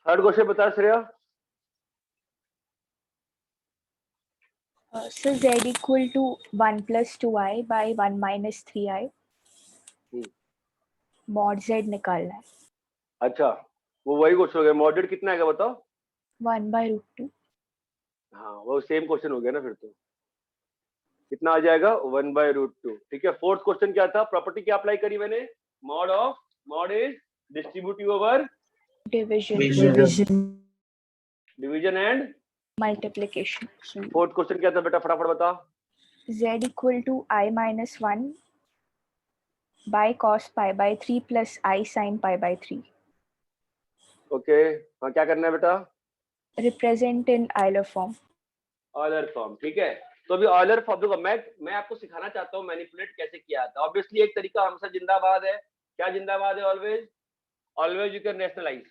थर्ड क्वेश्चन बता Shreya. So z equal to 1 plus 2i by 1 minus 3i। mod z निकालना है। अच्छा, वो वही क्वेश्चन हो गया। मॉड कितना आएगा बताओ? 1/√2। हाँ, वो सेम क्वेश्चन हो गया ना फिर तो। कितना आ जाएगा? 1/√2। ठीक है। फोर्थ क्वेश्चन क्या था? प्रॉपर्टी क्या अप्लाई करी मैंने? Mod is distributive over division and multiplication. Fourth question क्या था बेटा? फटाफट बता। z equal to i minus 1 by cos pi by 3 plus i sin pi by 3। Okay, हाँ क्या करना है बेटा? Represent in Euler form. Euler form, ठीक है। तो अभी ऑयलर फॉर्म देखो, मैं आपको सिखाना चाहता हूँ मैनिपुलेट कैसे किया था। ऑब्वियसली एक तरीका हमेशा जिंदाबाद है। क्या जिंदाबाद है? Always you can rationalise.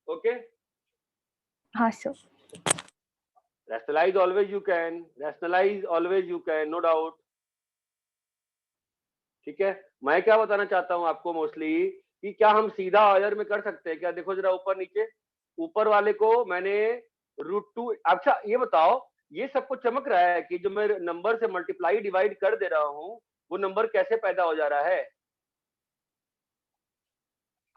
Okay, हाँ sir. Rationalise always you can, no doubt. ठीक है। मैं क्या बताना चाहता हूँ आपको मोस्टली कि क्या हम सीधा ऑयलर में कर सकते हैं क्या? देखो जरा ऊपर नीचे। ऊपर वाले को मैंने √2। अच्छा ये बताओ, ये सबको चमक रहा है कि जो मैं नंबर से मल्टीप्लाई डिवाइड कर दे रहा हूँ वो नंबर कैसे पैदा हो जा रहा है?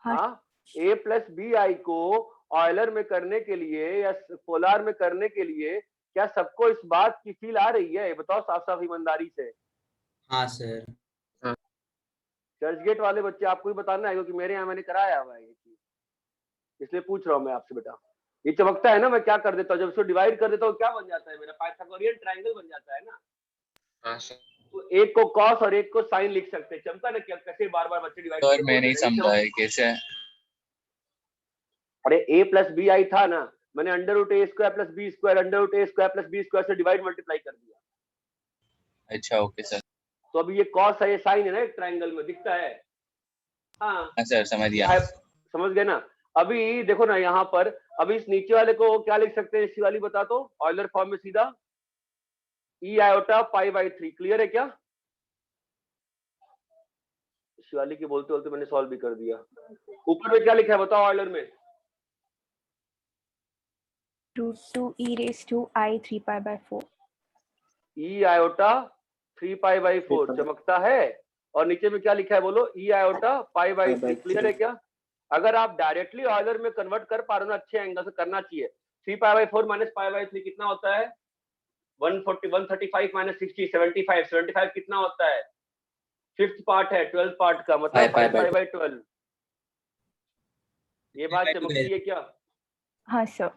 हाँ, a प्लस बी आई को ऑयलर में करने के लिए या पोलार में करने के लिए क्या सबको इस बात की फील आ रही है? बताओ साफ साफ ईमानदारी से। हाँ सर। चर्चगेट वाले बच्चे आपको ही बताना है, क्योंकि मेरे यहाँ मैंने कराया हुआ है ये चीज, इसलिए पूछ रहा हूँ मैं आपसे बेटा। ये चमकता है ना? मैं क्या कर देता हूँ, जब इसको डिवाइड कर देता हूँ क्या बन जाता है मेरा? पाइथागोरियन ट्रायंगल बन जाता है ना। हाँ सर। तो एक को कॉस और एक को साइन लिख सकते हैं। चमका ना? क्या कैसे बार बार बच्चे डिवाइड सर मैं नहीं समझा है कैसे। अरे a प्लस बी आई था ना, मैंने under root A square plus B square under root A square plus B square से डिवाइड मल्टीप्लाई कर दिया। अच्छा ओके सर। तो अभी ये कॉस है, ये साइन है ना एक ट्राइंगल में दिखता है। हाँ सर समझ गया। समझ गए ना। अभी देखो ना यहाँ पर, अभी इस नीचे वाले को क्या लिख सकते हैं, इसी वाली बता तो ऑयलर फॉर्म में सीधा ई आयोटा पाई बाई 3। क्लियर है क्या? शिवाली की बोलते बोलते मैंने सॉल्व भी कर दिया। ऊपर में क्या लिखा है बताओ ऑयलर में? √2 e raised to I 3 pi by 4। E iota 3 pi by 4 चमकता है, और नीचे में क्या लिखा है बोलो? E iota pi by 3। Clear है क्या? अगर आप डायरेक्टली ऑयलर में कन्वर्ट कर पा रहे हो ना, अच्छे एंगल से करना चाहिए। 3 pi by 4 minus pi by 3 कितना होता है? 140 135 माइनस 60 75 75 कितना होता है? फिफ्थ पार्ट है 12 पार्ट का, मतलब 5 पाई बाई 12। ये बात चमकती है क्या? हाँ सर।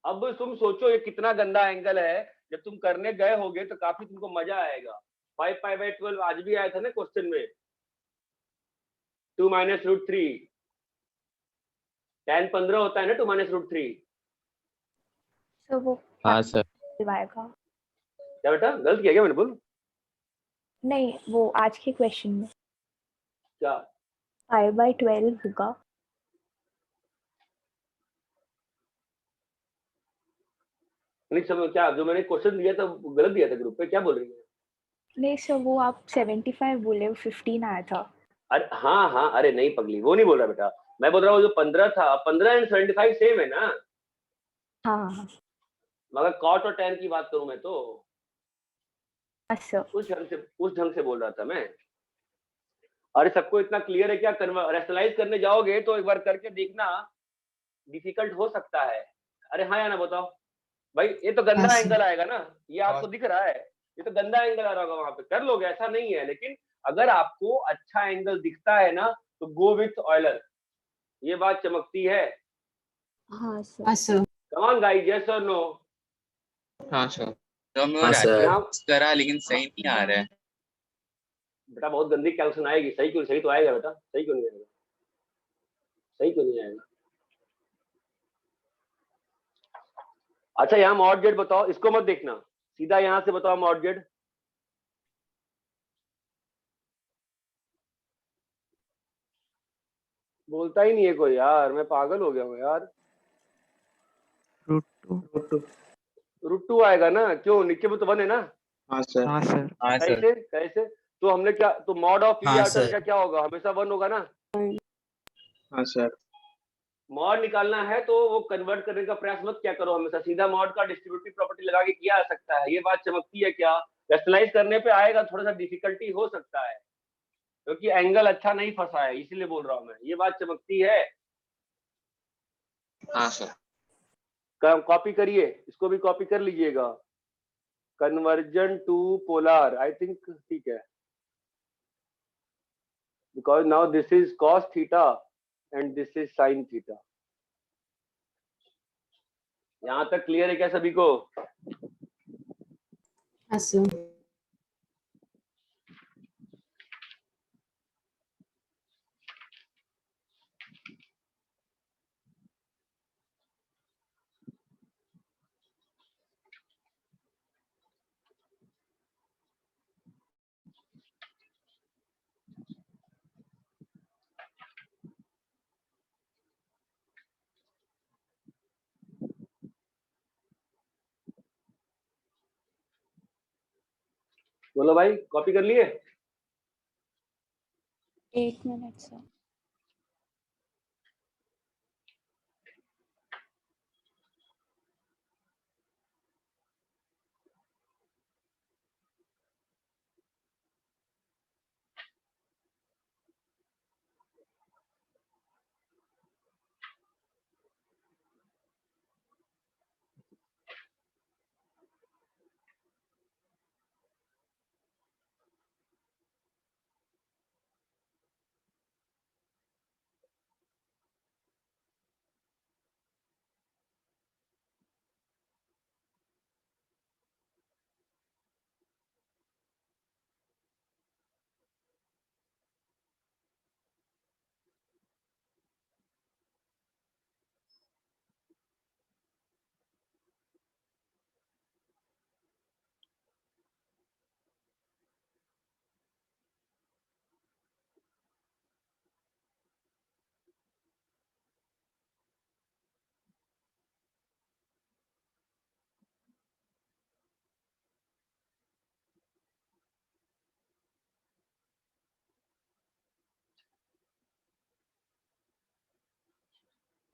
अब तुम सोचो ये कितना गंदा एंगल है, जब तुम करने गए होगे तो काफी तुमको मजा आएगा। 5 पाई बाई 12 आज भी आया था ना क्वेश्चन में, 2 माइनस रूट 3 tan 15 होता है ना 2 माइनस रूट 3। सर वो हाँ सर। आएगा। क्या बेटा गलत किया क्या मैंने? बोल। नहीं, वो आज के क्वेश्चन में क्या 5/12 होगा। नहीं समझ, क्या जो मैंने क्वेश्चन दिया था वो गलत दिया था ग्रुप पे? क्या बोल रही है? नहीं सर, वो आप 75 बोले, 15 आया था। अरे हाँ हाँ, अरे नहीं पगली, वो नहीं बोल रहा बेटा। मैं बोल रहा हूँ जो 15 था, 15 एंड 75 सेम है ना। हाँ मगर कॉट और टैन की बात करूं मैं तो सर। उस ढंग से बोल रहा था मैं। अरे सबको इतना क्लियर है क्या? रेशनलाइज करने जाओगे तो एक बार करके देखना, डिफिकल्ट हो सकता है। अरे हाँ या ना बताओ भाई, ये तो गंदा हाँ, एंगल आएगा ना, ये आपको दिख रहा है, ये तो गंदा एंगल आ रहा होगा, वहां पे कर लोगे, ऐसा नहीं है। लेकिन अगर आपको अच्छा एंगल दिखता है ना तो गो विथ ऑयलर। ये बात चमकती है। हाँ सर। हाँ sir. Come on guys, yes और नो? हाँ सर। तो मैं हाँ सर। यहाँ करा लेकिन सही नहीं आ रहा है। बेटा बहुत गंदी कैलकुलेशन आएगी। सही क्यों? सही तो आएगा बेटा, सही क्यों नहीं आएगा? सही क्यों नहीं आएगा? अच्छा यहाँ मॉड जेड बताओ, इसको मत देखना, सीधा यहाँ से बताओ मॉड जेड। बोलता ही नहीं है कोई यार, मैं पागल हो गया हूँ यार। रूट टू आएगा ना? क्यों, नीचे में तो 1 है ना। हाँ सर। हाँ सर। कैसे कैसे? तो हमने क्या, तो मॉड ऑफ ई हाँ आउटर सर। का क्या होगा? हमेशा 1 होगा ना। हाँ सर। मॉड निकालना है तो वो कन्वर्ट करने का प्रयास मत क्या करो, हमेशा सीधा मॉड का डिस्ट्रीब्यूटिव प्रॉपर्टी लगा के किया जा सकता है। ये बात चमकती है क्या? रेशनलाइज करने पे आएगा, थोड़ा सा डिफिकल्टी हो सकता है क्योंकि एंगल अच्छा नहीं फंसा है, इसीलिए बोल रहा हूँ मैं। ये बात चमकती है। हाँ सर। कॉपी करिए, इसको भी कॉपी कर लीजिएगा। Conversion to polar, I think ठीक है, because now this is cos theta and this is sine theta. यहां तक क्लियर है क्या सभी को? हाँ सर। बोलो भाई, कॉपी कर लिए? 1 मिनट सर।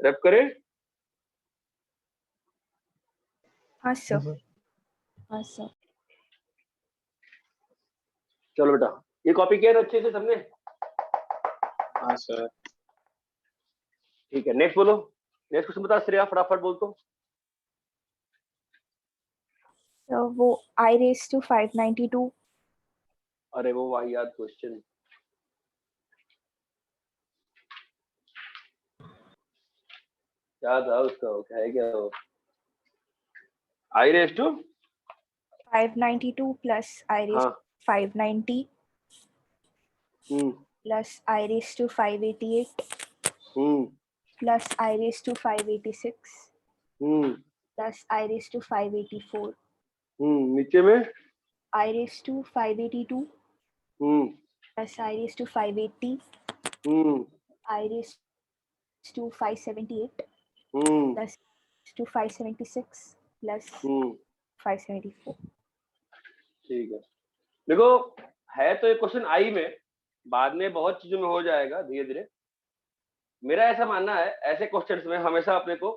रैप करें? हाँ सर। हाँ सर। चलो बेटा, ये कॉपी किया ना अच्छे से सबने? हाँ सर। ठीक है, नेक्स्ट बोलो। नेक्स्ट क्वेश्चन बता श्रेया, फटाफट बोल तो। तो वो I raised to 592 अरे वो वाहियात क्वेश्चन, क्या था उसका, वो क्या है, क्या वो i raise to 592 plus I raised हाँ, to 590 hmm plus I raised to 588 plus I raised to 586 plus I raised to 584 नीचे में I raised to 582 plus I raised to 580 I raised to 578 plus to 576 plus 574. ठीक है। देखो, है तो ये question I में, बाद में बहुत चीजों में हो जाएगा धीरे धीरे। मेरा ऐसा मानना है, ऐसे क्वेश्चंस में हमेशा अपने को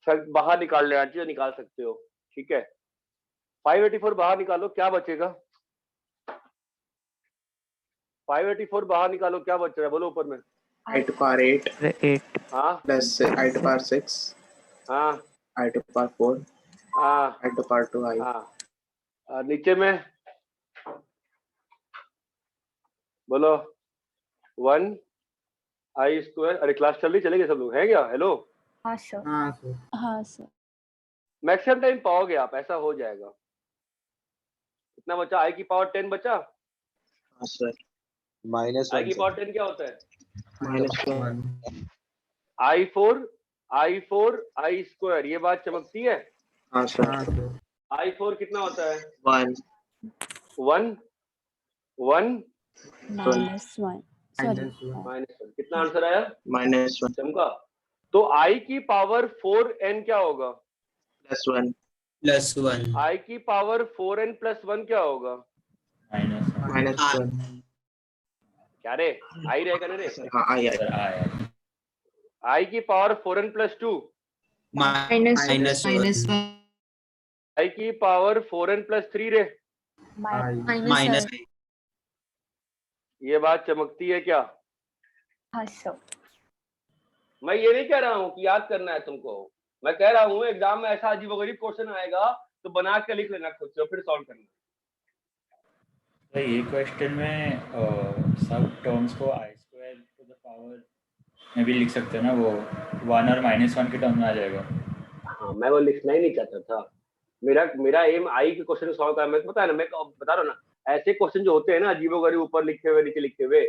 बाहर निकाल लेना चाहिए, निकाल सकते हो, ठीक है। 584 बाहर निकालो, क्या बचेगा? 584 बाहर निकालो, क्या बच रहा है, बोलो ऊपर में। I to power 8 हाँ plus I to power 6 हाँ I to power 4 हाँ I to power 2 I हाँ, और नीचे में बोलो 1 आई स्क्वायर। अरे क्लास चल रही, चलेगी सब लोग, है क्या? हेलो, हाँ सर। हाँ सर। हाँ सर। मैक्सिमम टाइम पाओगे आप, ऐसा हो जाएगा। कितना बचा? आई की पावर 10 बचा। हाँ सर। आई की पावर 10 क्या होता है? -1 I4 आई स्क्वायर, ये बात चमकती है। हाँ सर। I4 कितना होता है? 1 1 -1 सॉरी -1। कितना आंसर आया? -1 चमका। तो I की पावर 4n क्या होगा? +1 +1 I की पावर 4n + 1 क्या होगा? -1 क्या रे, आई रहेगा ना रे? हाँ आई सर आया। I की पावर 4n + 2, -1 I की पावर 4n + 3 रे। माइनस ये बात चमकती है क्या? हाँ सर। मैं ये नहीं कह रहा हूँ कि याद करना है तुमको, मैं कह रहा हूँ एग्जाम में ऐसा अजीबोगरीब क्वेश्चन आएगा तो बना के लिख लेना खुद से, फिर सॉल्व करना। तो ये क्वेश्चन में सब टर्म्स को आई स्क्वायर टू द पावर में भी लिख सकते हैं ना, वो 1 और -1 के टर्म में आ जाएगा। हाँ, मैं वो लिखना ही नहीं चाहता था। मेरा एम आई के क्वेश्चन सॉल्व करना। मैं पता है ना, मैं बता रहा हूँ ना, ऐसे क्वेश्चन जो होते हैं ना अजीबोगरीब, ऊपर लिखे हुए नीचे लिखे हुए,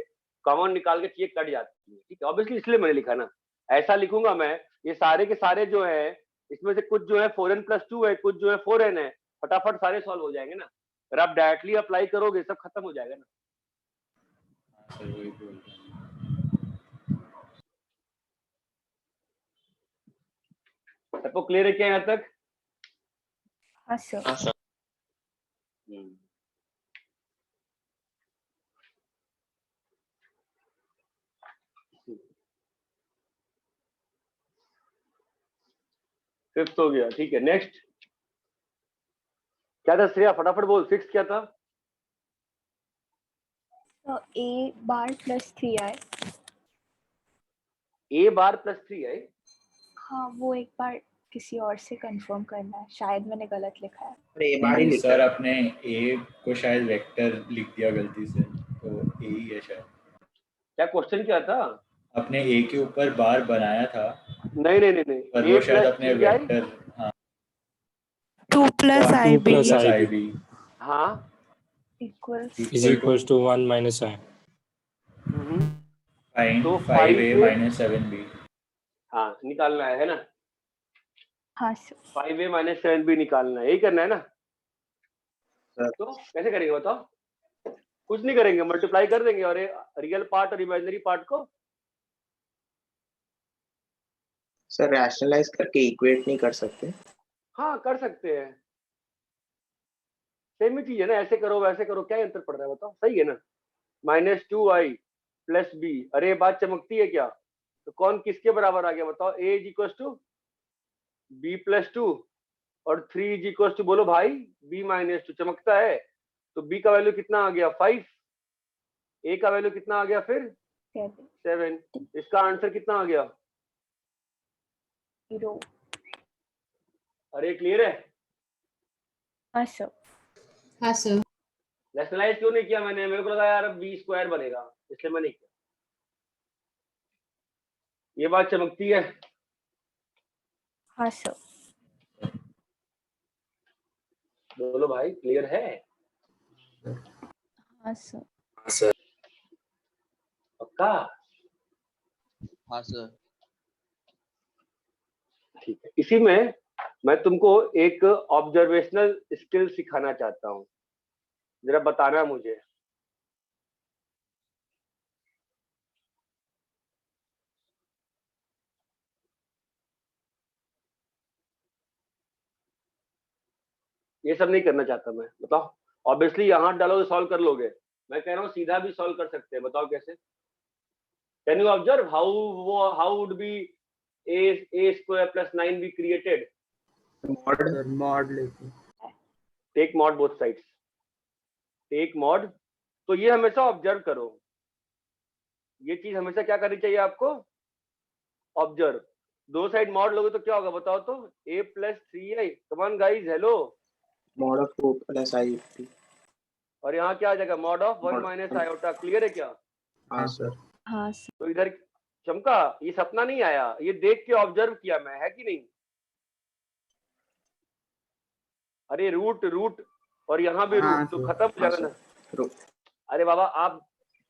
कॉमन निकाल के चीजें कट जाती है, ठीक है। ऑब्वियसली इसलिए मैंने लिखा ना, ऐसा लिखूंगा मैं। ये सारे के सारे जो है, इसमें से कुछ जो है 4n + 2 है, कुछ जो है 4n है, फटाफट सारे सॉल्व हो जाएंगे ना। अगर आप डायरेक्टली अप्लाई करोगे सब खत्म हो जाएगा ना। हाँ सर, वही बोल रहा हूँ। सबको क्लियर है क्या यहाँ तक? हाँ सर। फिफ्थ हो गया, ठीक है। नेक्स्ट क्या था श्रेया, फटाफट बोल। सिक्स क्या था? तो A bar + 3i। A bar + 3i। हाँ, वो एक बार किसी और से कंफर्म करना है, शायद मैंने गलत लिखा है। अरे बारी लिखा सर है। अपने ए को शायद वेक्टर लिख दिया गलती से, तो ए ही है शायद। क्या क्वेश्चन क्या था? अपने ए के ऊपर बार बनाया था, नहीं नहीं नहीं नहीं, पर A वो शायद + अपने 3i। Vector 2 plus 2 IB plus IB हाँ इक्वल्स to 1 - i। फाइंड तो 5a - 7b। हाँ निकालना है ना। हाँ सर। 5a - 7b निकालना है, यही करना है ना। सर। तो कैसे करेंगे बताओ? कुछ नहीं करेंगे, मल्टीप्लाई कर देंगे और रियल पार्ट और इमेजिनरी पार्ट को। सर रैशनलाइज करके इक्वेट नहीं कर सकते? हाँ कर सकते हैं, सेम ही चीज है ना। ऐसे करो वैसे करो, क्या अंतर पड़ रहा है बताओ? सही है ना। -2i + b। अरे बात चमकती है क्या? तो कौन किसके बराबर आ गया बताओ? a is equal to b plus 2 और 3 इज इक्वल टू बोलो भाई b माइनस 2। चमकता है। तो b का वैल्यू कितना आ गया 5, a का वैल्यू कितना आ गया फिर 7। इसका आंसर कितना आ गया? 0। अरे क्लियर है? हाँ सर। हाँ सर। रैशनलाइज क्यों नहीं किया मैंने? मेरे को लगा यार अब b स्क्वायर बनेगा, इसलिए मैंने किया। ये बात चमकती है? हाँ सर। बोलो भाई क्लियर है? हाँ सर। पक्का? हाँ सर। ठीक है। इसी में मैं तुमको एक ऑब्जर्वेशनल स्किल सिखाना चाहता हूँ, जरा बताना मुझे। ये सब नहीं करना चाहता मैं, बताओ। ऑब्वियसली यहाँ डालोगे सॉल्व कर लोगे, मैं कह रहा हूँ सीधा भी सॉल्व कर सकते हैं, बताओ कैसे? Can you observe how would be a square plus 9 B created? Mod लेके take mod both sides, take mod. तो ये हमेशा ऑब्जर्व करो, ये चीज हमेशा क्या करनी चाहिए आपको? ऑब्जर्व। दो साइड मॉड लोगे तो क्या होगा बताओ तो? a plus 3i। Come on guys, hello. Mod of 2 plus i। और यहाँ क्या आ जाएगा? Mod of 1 minus iota. Clear है क्या? हाँ सर। हाँ सर। तो इधर चमका, ये सपना नहीं आया, ये देख के ऑब्जर्व किया मैं, है कि नहीं? अरे रूट रूट और यहाँ भी रूट, तो खत्म हो जाएगा ना। अरे बाबा आप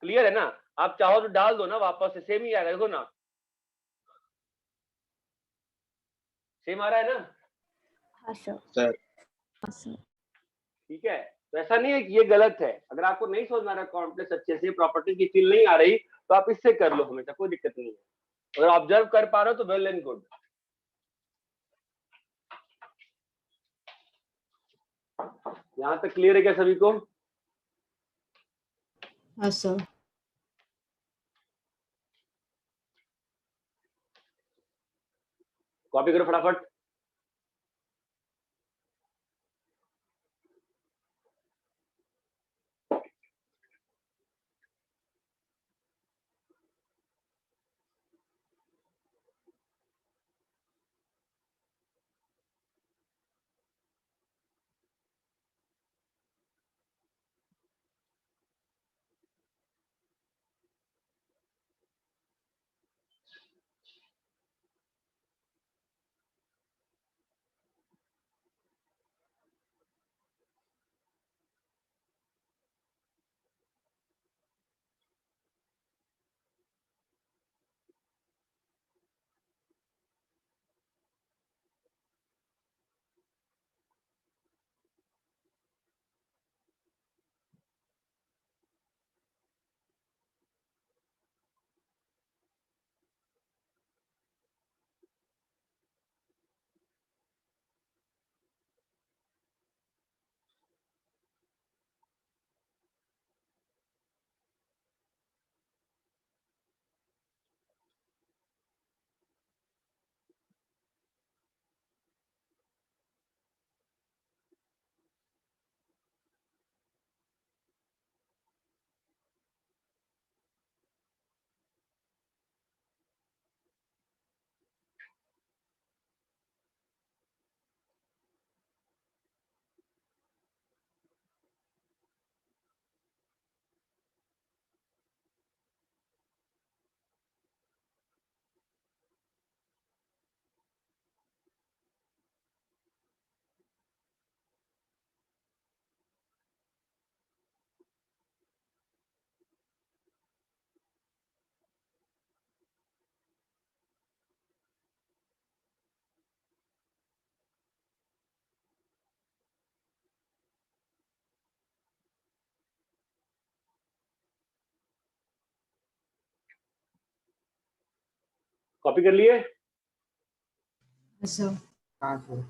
क्लियर है ना? आप चाहो तो डाल दो ना वापस से, सेम ही आएगा। देखो ना, सेम आ रहा है ना? हाँ सर। सर हाँ सर। ठीक है। तो ऐसा नहीं है कि ये गलत है। अगर आपको नहीं समझ में आ रहा कॉम्प्लेक्स अच्छे से, प्रॉपर्टी की फील नहीं आ रही, तो आप इससे कर लो हमेशा, कोई दिक्कत नहीं है। अगर ऑब्जर्व कर पा रहे हो तो वेल एंड गुड। यहाँ तक क्लियर है क्या सभी को? हाँ सर। कॉपी करो फटाफट। कॉपी कर लिए? हाँ सर। हाँ सर।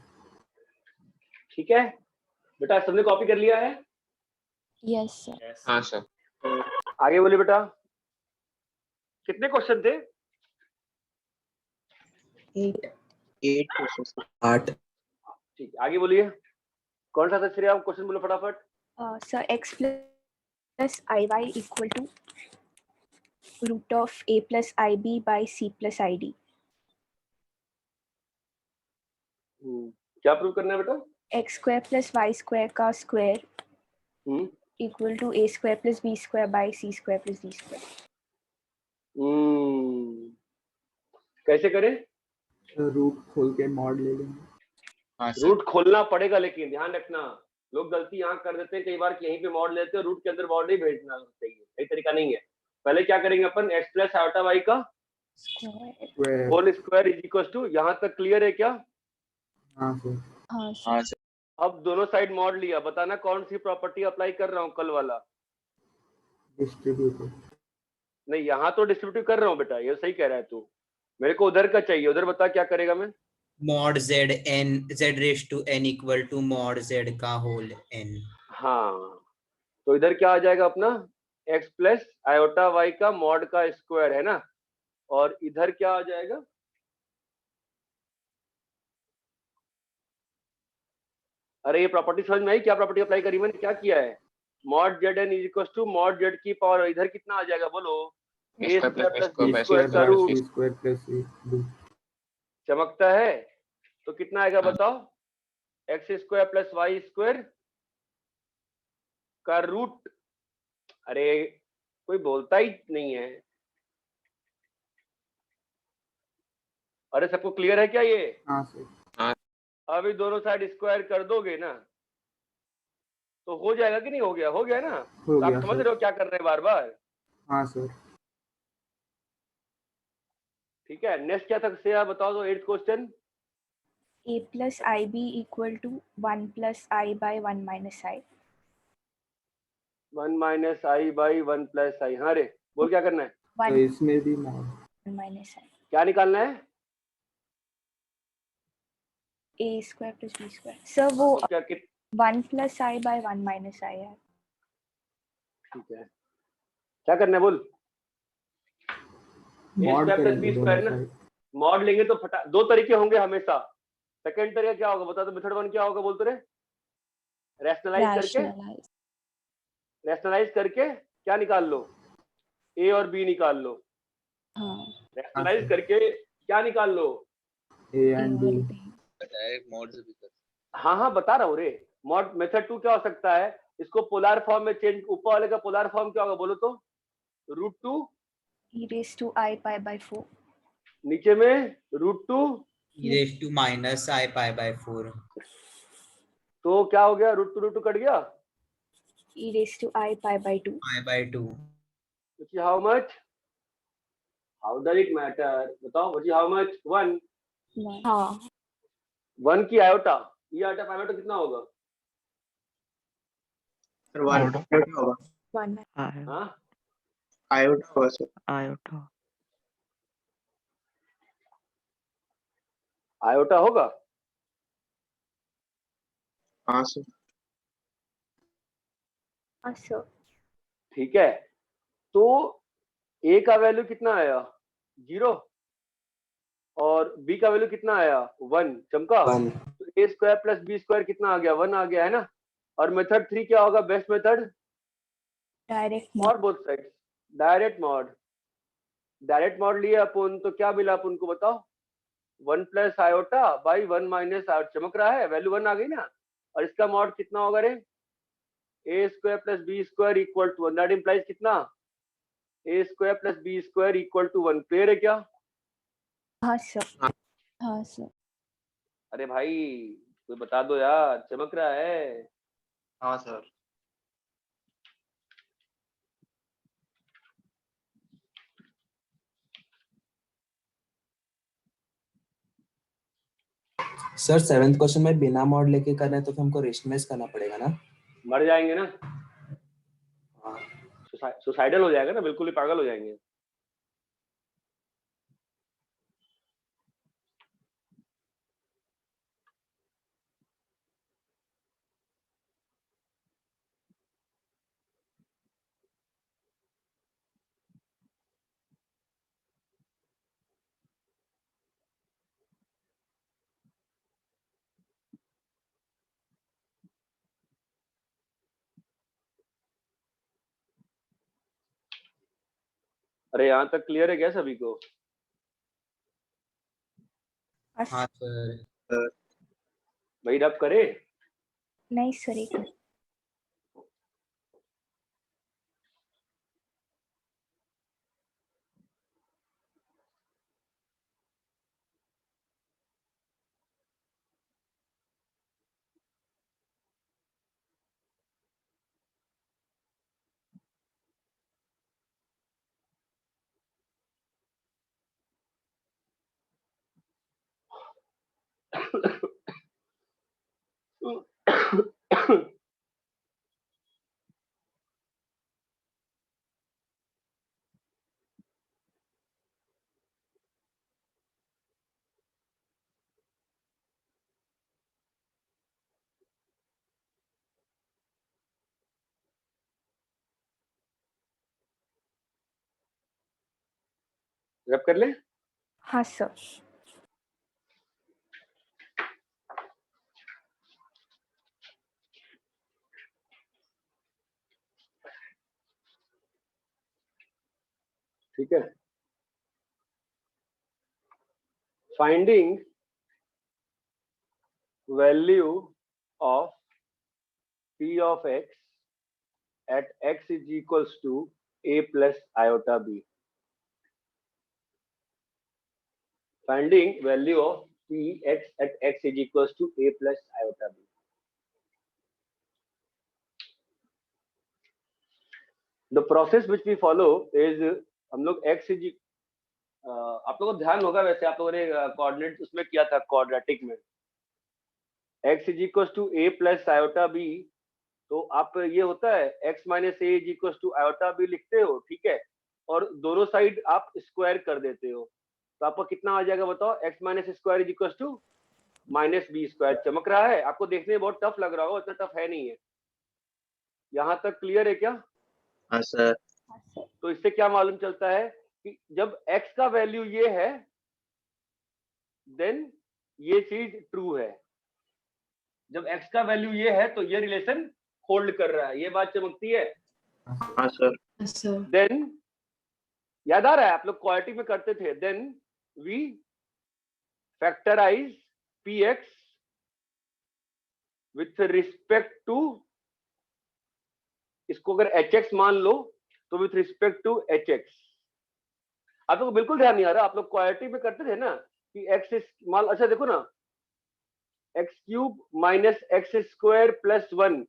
ठीक है बेटा, सबने कॉपी कर लिया है? Yes sir. हाँ सर। आगे बोले बेटा। कितने क्वेश्चन थे? 8. 8 क्वेश्चन सर। 8. ठीक है, आगे बोलिए। कौन सा था श्रेया, आप क्वेश्चन बोलो फटाफट। Sir x plus iy equal to root of a plus ib by c plus id. क्या प्रूव करना है बेटा? x square plus y square का square equal to a square plus b square by c square plus d square. कैसे करें? Root खोल के mod ले लेंगे। हाँ सर। रूट खोलना पड़ेगा, लेकिन ध्यान रखना, लोग गलती यहाँ कर देते हैं कई बार कि यहीं पे मॉड लेते हैं, रूट के अंदर मॉड नहीं भेजना चाहिए, सही तरीका नहीं है। पहले क्या करेंगे अपन, x प्लस आयोटा y का square. Whole square is equal to, यहाँ तक क्लियर है क्या? हाँ सर। हाँ हाँ सर। अब दोनों साइड मॉड लिया, बताना कौन सी प्रॉपर्टी अप्लाई कर रहा हूँ कल वाला। डिस्ट्रीब्यूटिव। नहीं, यहाँ तो डिस्ट्रीब्यूटिव कर रहा हूँ बेटा, ये सही कह रहा है तू, मेरे को उधर का चाहिए, उधर बता क्या करेगा। मैं mod z raised to n equal to mod z का होल n. हाँ, तो इधर क्या आ जाएगा अपना, x प्लस आयोटा y का मॉड का स्क्वायर है ना, और इधर क्या आ जाएगा, अरे ये प्रॉपर्टी समझ में आई? क्या प्रॉपर्टी अप्लाई करी मैंने, क्या किया है, mod z n is equal to mod z की पावर, इधर कितना आ जाएगा बोलो, a square plus B square का रूट, स्क्वायर प्लस चमकता है? तो कितना आएगा बताओ, x square plus y square का रूट। अरे कोई बोलता ही नहीं है, अरे सबको क्लियर है क्या ये? हाँ सर। अभी दोनों साइड स्क्वायर कर दोगे ना तो हो जाएगा कि नहीं, हो गया? हो गया ना? हो तो गया आप समझ सर। रहे हो क्या कर रहे हैं बार बार? हाँ सर। ठीक है, नेक्स्ट क्या था से आप बताओ तो, 8th question. a plus ib equal to 1 plus i by 1 minus i. 1 minus i by 1 plus i. हाँ रे, बोल क्या करना है? तो 1 इसमें भी मॉड minus i. क्या निकालना है? a square plus b square. Sir वो तो क्या 1 plus i by 1 minus i है. ठीक है, क्या करना है बोल? A mod square plus B करेंगे दोनों स्क्वायर ना, साइड। मॉड लेंगे तो फटा, दो तरीके होंगे हमेशा। सेकंड तरीका क्या होगा बता, तो मेथड 1 क्या होगा बोलते रहे, रैशनलाइज करके क्या निकाल लो, ए और बी निकाल लो। हाँ. रैशनलाइज करके क्या निकाल लो, A and B. Direct mod से भी कर। हाँ हाँ बता रहा हूँ रे। मॉड मेथड 2 क्या हो सकता है, इसको पोलर फॉर्म में चेंज, ऊपर वाले का पोलर फॉर्म क्या होगा बोलो तो, √2 e raised to i pi by 4. नीचे में √2 e raised to minus I pi by 4. तो क्या हो गया, √2 कट गया, e raised to i pi by 2. I by 2. which is how much, how does it matter बताओ, which is how much, 1 हाँ. 1 की आयोटा, ये आयोटा आयोटा कितना होगा? सर 1 होगा। 1 हाँ आयोटा होगा सर। आयोटा होगा। हाँ सर। हाँ सर. ठीक है, तो ए का वैल्यू कितना आया, 0, और बी का वैल्यू कितना आया, 1, चमका। तो ए स्क्वायर प्लस बी स्क्वायर कितना आ गया, 1 आ गया है ना। और मेथड 3 क्या होगा, best method, direct mod both side, direct mod. Direct mod लिए अपन तो क्या मिला अपन को बताओ, 1 plus iota by 1 minus iota, चमक रहा है, वैल्यू 1 आ गई ना। और इसका मॉड कितना होगा रे, A square plus B square equal to 1, that implies कितना, A square plus B square equal to 1। Clear है क्या? हाँ सर. हाँ सर. अरे भाई कोई बता दो यार, चमक रहा है। हाँ सर। सर 7th क्वेश्चन में बिना मॉड लेके करना है तो फिर हमको रेशनलाइज करना पड़ेगा ना? मर जाएंगे ना, हाँ। सुसाइडल हो जाएगा ना, बिल्कुल ही पागल हो जाएंगे। अरे यहाँ तक क्लियर है क्या सभी को? हाँ सर। भाई रब करे? नहीं सर, एक मिनट। रब कर ले? हाँ सर। ठीक है। Finding value of p of x at x is equals to a plus iota b. Finding value of px at x is equals to a plus iota b. The process which we follow is हम लोग x is आप लोगों को ध्यान होगा, वैसे आप लोगों ने कोऑर्डिनेट उसमें किया था क्वाड्रेटिक में, x is equals to a plus iota b. तो आप ये होता है x minus a is equals to iota b लिखते हो, ठीक है, और दोनों साइड आप स्क्वायर कर देते हो, तो आपको कितना आ जाएगा बताओ? x minus square is equal to minus B square. चमक रहा है? आपको देखने में बहुत टफ लग रहा होगा, उतना टफ है नहीं है। यहाँ तक क्लियर है क्या? हाँ सर। तो इससे क्या मालूम चलता है कि जब x का वैल्यू ये है देन ये चीज ट्रू है, जब x का वैल्यू ये है तो ये रिलेशन होल्ड कर रहा है। ये बात चमकती है? हाँ सर। देन याद आ रहा है आप लोग क्वाड्रेटिक में करते थे, then we factorize px with respect to, इसको अगर hx मान लो तो विथ रिस्पेक्ट टू hx। आप लोग को बिल्कुल ध्यान नहीं आ रहा? आप लोग क्वाड्रेटिक में करते थे ना कि x मान, अच्छा देखो ना, x cube minus x square plus 1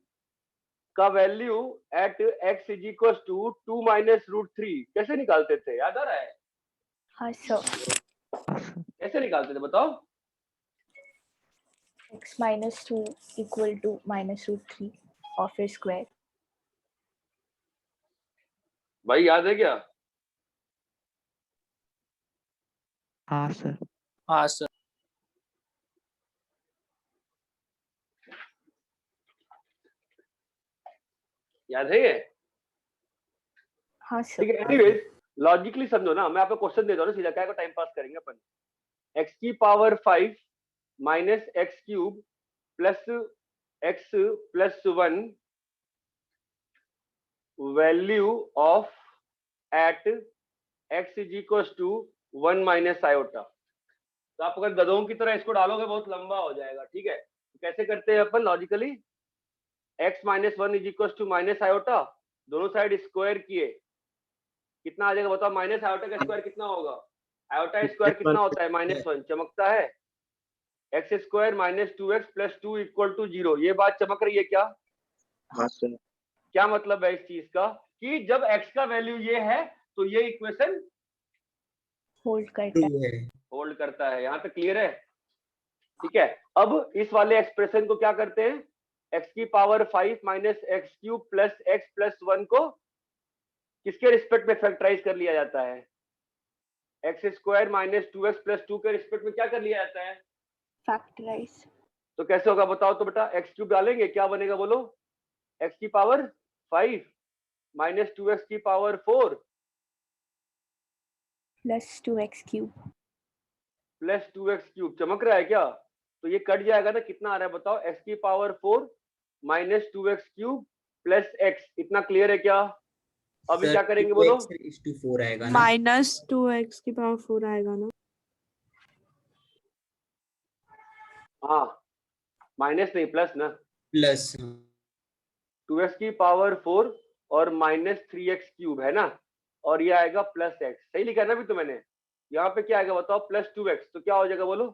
का value at x is equal to 2 minus root 3 कैसे निकालते थे? याद आ रहा है? हाँ सर। कैसे निकालते थे बताओ? x minus 2 equal to minus root 3 of a square. भाई याद है क्या? हाँ सर। हाँ सर। याद है ये? हाँ सर। ठीक है, एनीवेज लॉजिकली समझो ना, मैं आपको क्वेश्चन देता हूँ ना सीधा, क्या को टाइम पास करेंगे अपन। x की power 5 minus x cube plus x plus 1 value of at x is equal to 1 minus iota. तो आप अगर गधों की तरह इसको डालोगे बहुत लंबा हो जाएगा, ठीक है। तो कैसे करते हैं अपन logically? x minus 1 is equal to minus iota, दोनों साइड स्क्वायर किए, कितना आ जाएगा बताओ? माइनस आयोटा का स्क्वायर कितना होगा? आयोटा स्क्वायर कितना होता है? -1। चमकता है? X square minus 2x plus 2 equal to 0। ये बात चमक रही है क्या? हाँ सर। क्या मतलब है इस चीज का? कि जब x का वैल्यू ये है तो ये इक्वेशन होल्ड करता है। होल्ड करता है। यहाँ तक क्लियर है? ठीक है। अब इस वाले एक्सप्रेशन को क्या करते हैं? x की power 5 minus x cube plus x plus 1 को किसके रिस्पेक्ट में फैक्टराइज कर लिया जाता है? X square minus 2x plus 2 के रिस्पेक्ट में क्या कर लिया जाता है? फैक्टराइज। तो कैसे होगा बताओ तो बेटा? एक्स क्यूब डालेंगे, क्या बनेगा बोलो? एक्स की पावर 5 माइनस 2x की power 4 plus 2x cube plus 2x cube. चमक रहा है क्या? तो ये कट जाएगा ना, कितना आ रहा है बताओ? x की power 4 minus 2x cube plus x। इतना क्लियर है क्या? अभी सर क्या करेंगे बोलो? 2x4 आएगा ना? -2x⁴ आएगा ना? हाँ, माइनस नहीं प्लस ना, प्लस 2x⁴ और -3x³ है ना, और ये आएगा +x। सही लिखा है ना भी तो मैंने? यहाँ पे क्या आएगा बताओ? +2x, तो क्या हो जाएगा बोलो?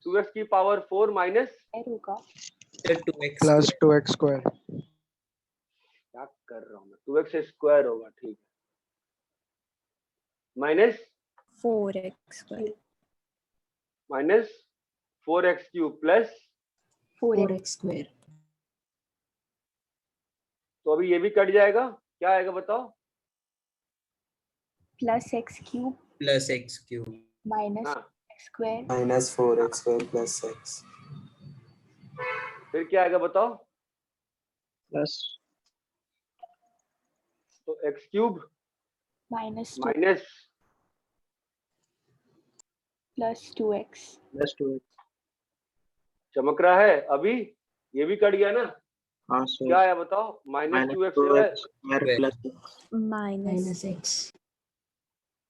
2x⁴ माइनस होगा सर 2x प्लस 2x²। क्या कर रहा हूँ मैं? 2x² होगा, ठीक है, minus 4x² -4x³ plus 4x²। तो अभी ये भी कट जाएगा, क्या आएगा बताओ? +x³ प्लस x³ माइनस हाँ, x²। -4x² plus x। फिर क्या आएगा बताओ? प्लस तो x³ -2 minus +2x। Plus 2x। चमक रहा है अभी? ये भी कट गया ना? हाँ सर। क्या आया बताओ? -2x है। -2x² plus minus -x।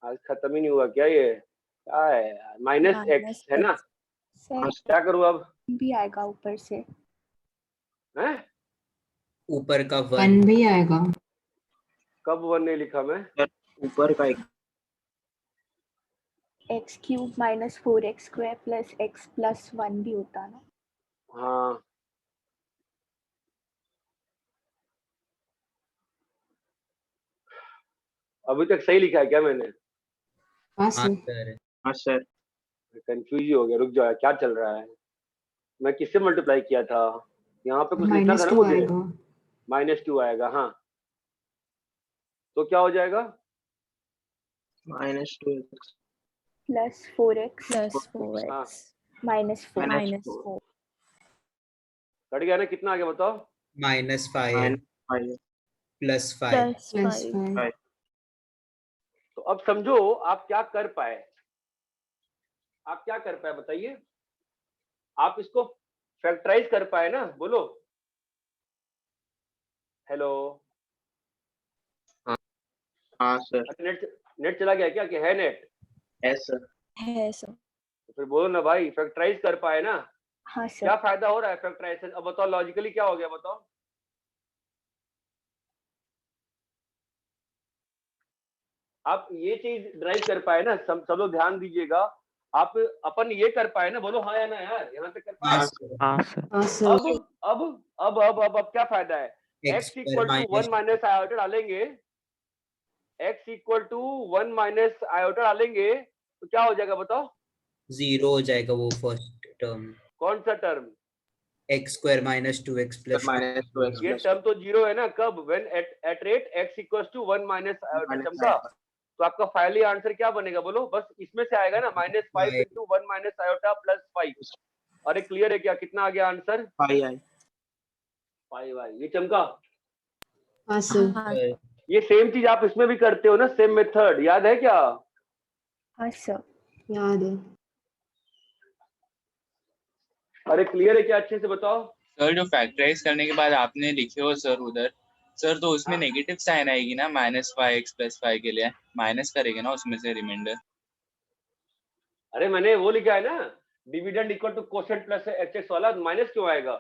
आज खत्म ही नहीं हुआ क्या ये? क्या है यार? -x है ना? सर क्या करूँ अब? भी आएगा ऊपर से। हैं? ऊपर का 1 1 भी आएगा। कब 1 नहीं लिखा मैं? ऊपर का एक x³ -4x² plus x plus 1 भी होता ना? हाँ, अभी तक सही लिखा है क्या मैंने? हाँ हाँ सर। सर हाँ सर। कंफ्यूज ही हो गया, रुक जाओ, क्या चल रहा है? मैं किससे मल्टीप्लाई किया था? यहाँ पे कुछ लिखना था ना -2 मुझे। आएगा। -2 आएगा, हाँ, तो क्या हो जाएगा? -2x प्लस 4x हाँ, -4 कट गया ना? कितना आ गया बताओ? -5 -5 प्लस 5 +5। तो अब समझो आप क्या कर पाए। आप क्या कर पाए बताइए? आप इसको फैक्टराइज कर पाए ना? बोलो हेलो। हाँ सर। नेट नेट चला गया क्या? कि है नेट? है सर। है सर। तो फिर बोलो ना भाई, फैक्टराइज कर पाए ना? हाँ सर। क्या फायदा हो रहा है फैक्टराइज से? अब बताओ लॉजिकली क्या हो गया बताओ? आप ये चीज ड्राइव कर पाए ना? सब लोग ध्यान दीजिएगा। आप अपन ये कर पाए ना? बोलो हाँ या ना यार, यहाँ तक कर पाए? हाँ सर हाँ सर। हाँ सर। अब क्या फायदा है? x x पर = 1 माइनस आयोटा डालेंगे, x = 1 माइनस आयोटा डालेंगे तो क्या हो जाएगा बताओ? 0 हो जाएगा वो फर्स्ट टर्म। कौन सा term? x² -2x plus -2x ये टर्म तो 0 है ना? कब? When at rate x = 1 minus iota. चमका? तो आपका फाइनली आंसर क्या बनेगा बोलो? बस इसमें से आएगा ना? -5 × 1 माइनस आयोटा प्लस 5। अरे क्लियर है क्या? कितना आ गया आंसर? 5 आई। 5 आई। ये चमका? हाँ सर। ये सेम चीज आप इसमें भी करते हो ना? सेम मेथड याद है क्या? हाँ सर। याद है। अरे क्लियर है क्या? अच्छे से बताओ। सर जो फैक्टराइज करने के बाद आपने लिखे हो सर उधर, सर तो उसमें नेगेटिव साइन आएगी ना -5x + 5 के लिए? माइनस करेंगे ना उसमें से रिमाइंडर? अरे मैंने वो लिखा है ना, dividend equal to quotient plus hx वाला। माइनस क्यों आएगा?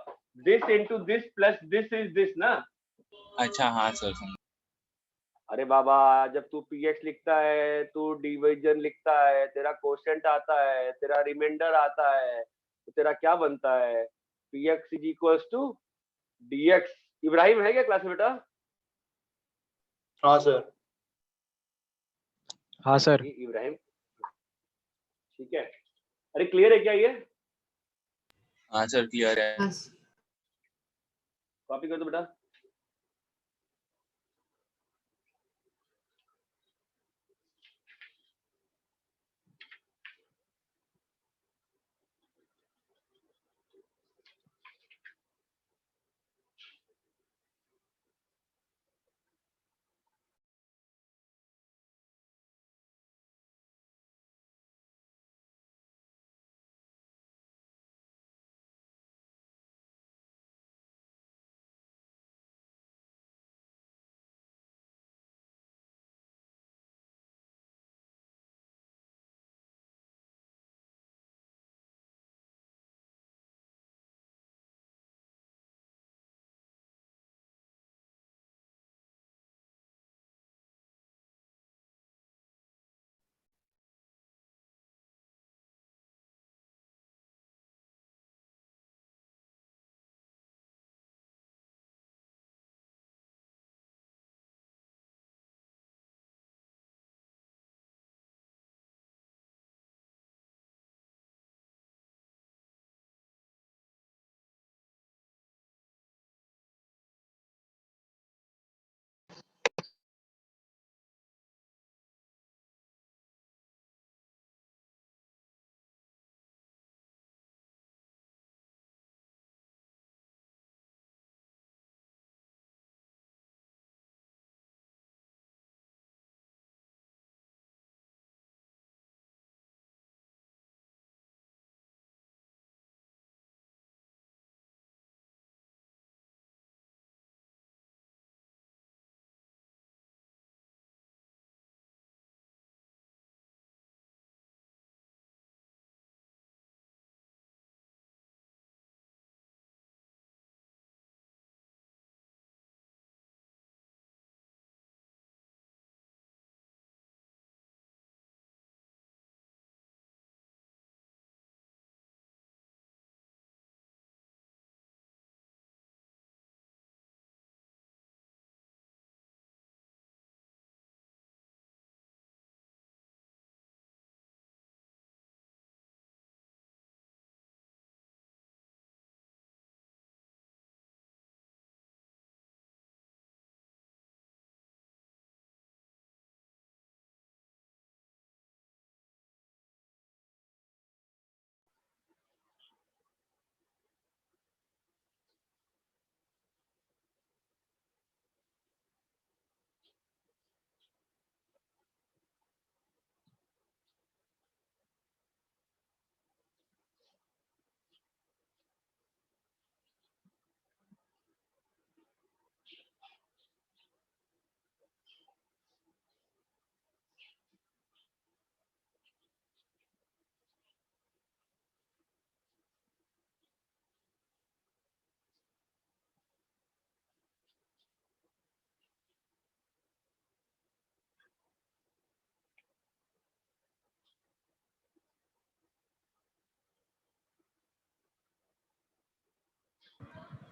This into this plus this is this ना। अच्छा हाँ सर। अरे बाबा, जब तू px लिखता है, तू डिवीजन लिखता है, तेरा कोशेंट आता है, तेरा रिमाइंडर आता है, तो तेरा क्या बनता है? px = dx। इब्राहिम है क्या क्लास में बेटा? हाँ सर। हाँ सर। ये इब्राहिम, ठीक है। अरे क्लियर है क्या ये? हाँ सर क्लियर है। हाँ। कॉपी कर दो बेटा।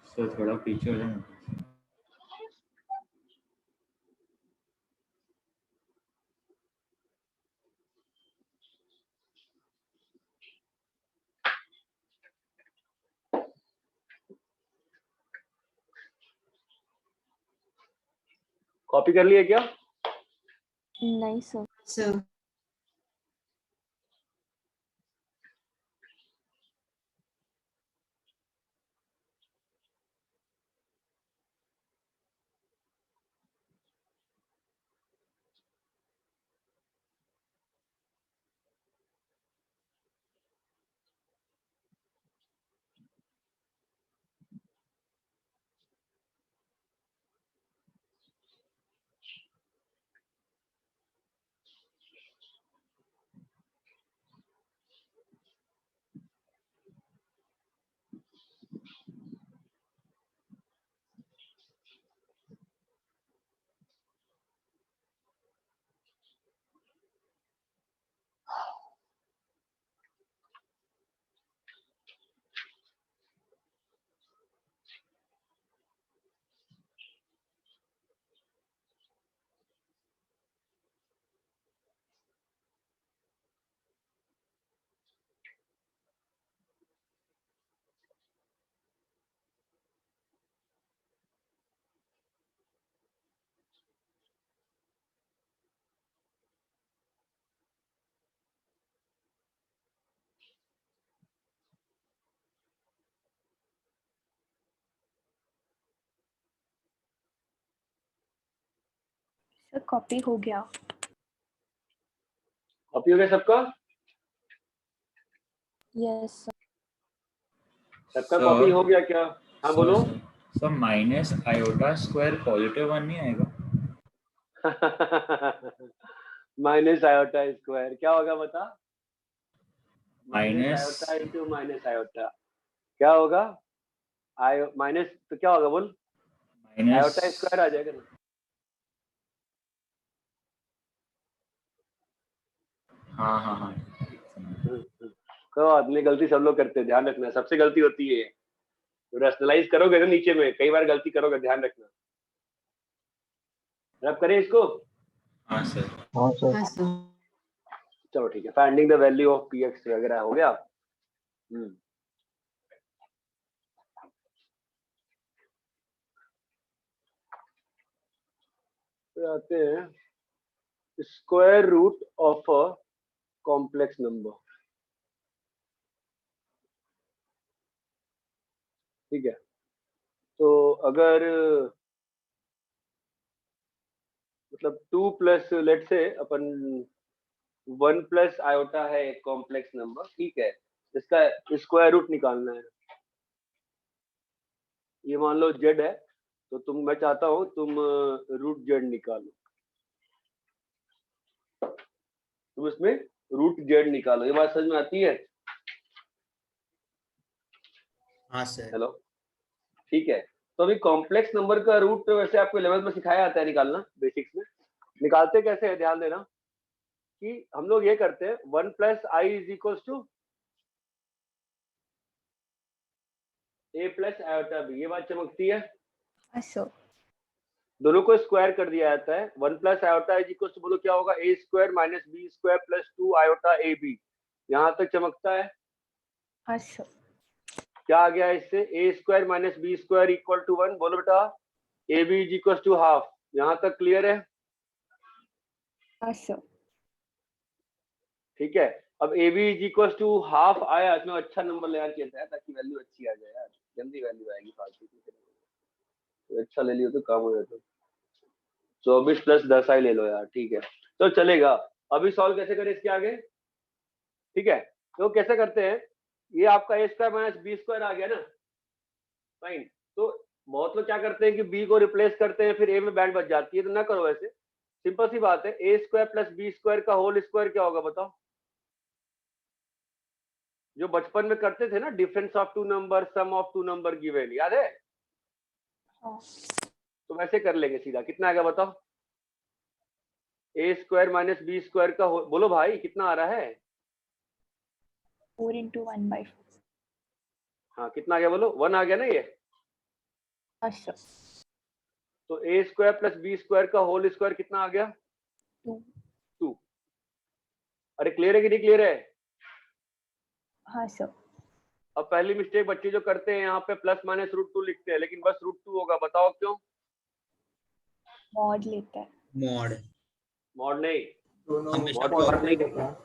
सर थोड़ा पीछे हो जाए। कॉपी कर लिए क्या? नहीं सर। सर सर कॉपी हो गया। कॉपी हो गया सबका? Yes sir. सबका कॉपी हो गया क्या? हाँ बोलो। Sir minus iota square positive 1 नहीं आएगा? माइनस आयोटा स्क्वायर क्या होगा बता? Minus iota into minus iota क्या होगा? आयो माइनस तो क्या होगा बोल? आयोटा स्क्वायर आ जाएगा ना। हाँ हाँ हाँ कोई बात नहीं, गलती सब लोग करते हैं, ध्यान रखना, सबसे गलती होती है। रैशनलाइज करोगे ना नीचे में, कई बार गलती करोगे, ध्यान रखना। रब करें इसको? हाँ सर। हाँ सर। हाँ सर। चलो ठीक है, finding the value of P X वगैरह हो गया। तो आते हैं square root of a complex number. ठीक है, तो अगर मतलब 2 प्लस लेट से अपन 1 प्लस आयोटा है एक कॉम्प्लेक्स नंबर, ठीक है, इसका स्क्वायर रूट निकालना है। ये मान लो z है, तो मैं चाहता हूं तुम रूट z निकालो। तुम इसमें रूट z निकालो। ये बात समझ में आती है? हाँ सर। हेलो, ठीक है। तो अभी कॉम्प्लेक्स नंबर का रूट वैसे आपको 11th में सिखाया जाता है निकालना, बेसिक्स में। निकालते कैसे है ध्यान देना कि हम लोग ये करते हैं 1 plus I is equal to A plus iota B. ये बात चमकती है? सर दोनों को स्क्वायर कर दिया जाता है। 1 plus iota is equal to बोलो क्या होगा? A square minus B square plus 2 iota A B. यहाँ तक चमकता है? हाँ सर। क्या आ गया इससे? A square minus B square equal to 1। बोलो बेटा, A B is equal to half. यहाँ तक क्लियर है? हाँ सर। ठीक है, अब A B is equal to half आया, इसमें अच्छा नंबर ले आना चाहिए था ताकि वैल्यू अच्छी आ जाए यार। जल्दी वैल्यू आएगी फालतू की, तो अच्छा ले लियो तो काम हो जाता। 24 प्लस 10 आई ले लो यार, ठीक है तो चलेगा। अभी सॉल्व कैसे करें इसके आगे? ठीक है, तो कैसे करते हैं? ये आपका ए स्क्वायर माइनस बी स्क्वायर आ गया ना, फाइन। तो बहुत लोग क्या करते हैं कि बी को रिप्लेस करते हैं, फिर ए में बैंड बच जाती है, तो ना करो ऐसे। सिंपल सी बात है, A square plus B square का होल स्क्वायर क्या होगा बताओ? जो बचपन में करते थे ना, difference of two number, sum of two number given, याद है? तो वैसे कर लेंगे सीधा। कितना आएगा बताओ? A square minus B square का बोलो भाई कितना आ रहा है? 4 into 1/4। हाँ कितना आ गया बोलो? 1 आ गया ना ये? हाँ सर। तो ए स्क्वायर प्लस बी स्क्वायर का होल स्क्वायर कितना आ गया? 2। 2। अरे क्लियर है कि नहीं क्लियर है? हाँ सर। अब पहली मिस्टेक बच्चे जो करते हैं यहाँ पे प्लस माइनस √2 लिखते हैं, लेकिन बस √2 होगा, बताओ क्यों? मॉड लेता है। मॉड मॉड नहीं, हमेशा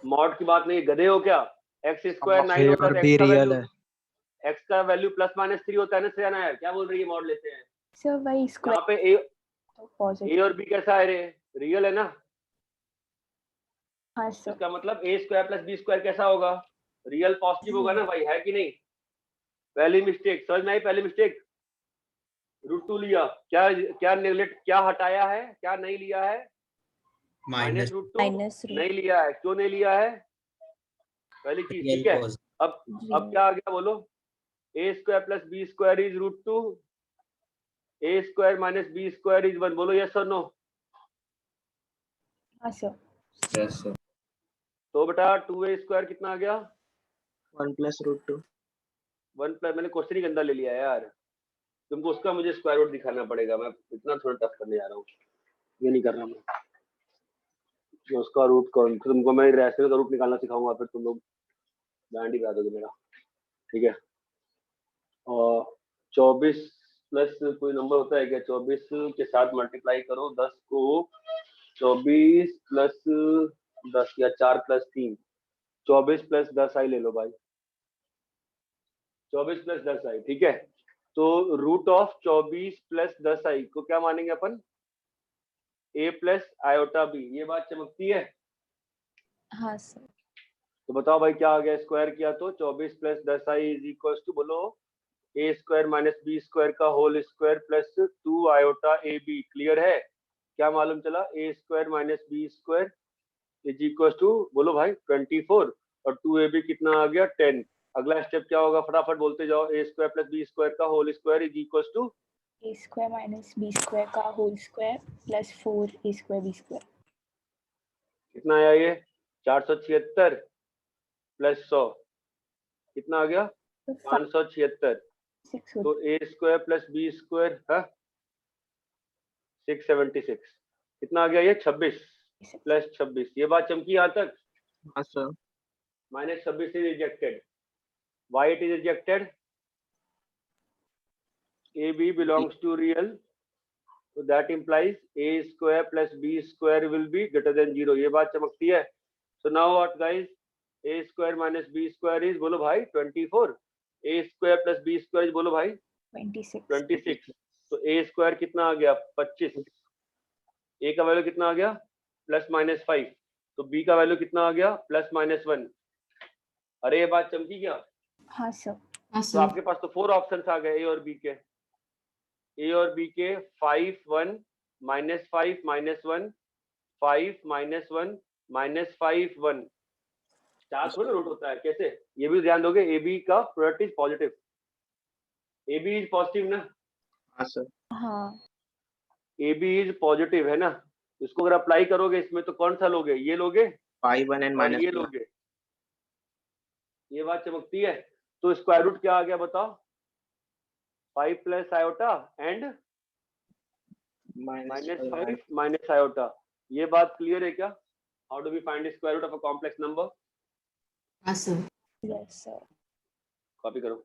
मॉड की बात नहीं, गधे हो क्या? एक्स स्क्वायर 9 ए होता है और तो बी एक्स का रियल वैल्यू, है। एक्स का वैल्यू प्लस माइनस 3 होता है ना श्रेया नायर, क्या बोल रही है? मॉड लेते हैं सर वही यहाँ स्क्वायर पे। ए तो पॉजिटिव। और बी कैसा है रे? रियल है ना? हाँ सर। इसका मतलब ए स्क्वायर प्लस बी स्क्वायर कैसा होगा? रियल पॉजिटिव होगा ना भाई, है कि नहीं? पहली मिस्टेक समझ में आई? पहली मिस्टेक √2 लिया, क्या क्या नेगलेक्ट, क्या हटाया है, क्या नहीं लिया है? माइनस -√2 नहीं लिया है। क्यों नहीं लिया है? पहली चीज, ठीक है। अब क्या आ गया बोलो? A square plus B square is √2, a square minus B square is 1। बोलो यस और नो? हाँ सर। Yes sir. तो बेटा 2a स्क्वायर कितना आ गया? 1 + √2। 1 प्लस, मैंने क्वेश्चन ही गंदा ले लिया यार, तुमको उसका मुझे स्क्वायर रूट दिखाना पड़ेगा। मैं इतना थोड़ा टफ करने जा रहा हूँ, ये नहीं कर रहा मैं। उसका रूट कौन, तुमको मैं रेशनल का रूट निकालना सिखाऊंगा, फिर तुम लोग बैंड ही बजा दोगे मेरा, ठीक है। और 24 प्लस कोई नंबर होता है क्या? 24 के साथ मल्टीप्लाई करो 10 को, 24 प्लस 10 या 4 + 3, 24 + 10 आई ले लो भाई, 24 + 10 आई, ठीक है। तो रूट ऑफ 24 + 10 आई को क्या मानेंगे अपन? a + iota b। ये बात चमकती है? हाँ सर। तो बताओ भाई क्या आ गया? स्क्वायर किया तो 24 + 10 आई इज इक्वल टू, बोलो, a square minus B square का होल स्क्वायर प्लस 2 आयोटा ए बी। क्लियर है? क्या मालूम चला? a square minus B square is equal to, बोलो भाई, 24, और 2ab कितना आ गया? 10। अगला स्टेप क्या होगा? फटाफट बोलते जाओ। a square plus B square का whole square is equal to a square minus b square का whole square plus 4a square b square. कितना आया ये? 476 प्लस 100 कितना आ गया? 576। तो a square plus B square है 676। कितना आ गया ये? 26 प्लस 26। ये बात चमकी यहाँ तक? हाँ sir. -26 is rejected. Why it is rejected? AB belongs to real, so that implies a square plus b square will be greater than 0. ये बात चमकती है? So now what guys? a square minus b square is, बोलो भाई, 24. a square plus b square is, बोलो भाई, 26. तो a square कितना आ गया? 25। a का वैल्यू कितना आ गया? +-5। तो b का वैल्यू कितना आ गया? +-1। अरे ये बात चमकी क्या? हाँ सर। तो आपके पास तो 4 ऑप्शंस आ गए ए और बी के। ए और बी के 5 1 -5 -1 5 -1 -5 1। चार थोड़ा रूट होता है, कैसे? ये भी ध्यान दोगे, ए बी का product is positive, A B is positive ना? हाँ सर। हाँ। ए बी इज पॉजिटिव है ना? इसको अगर अप्लाई करोगे इसमें तो कौन सा लोगे? ये लोगे 5 1 and और ये -1। लोगे। ये बात चमकती है? तो स्क्वायर रूट क्या आ गया बताओ? 5 plus iota and -5 minus iota. ये बात क्लियर है क्या? How do we find square root of a complex number? हाँ सर। Yes sir. कॉपी करो।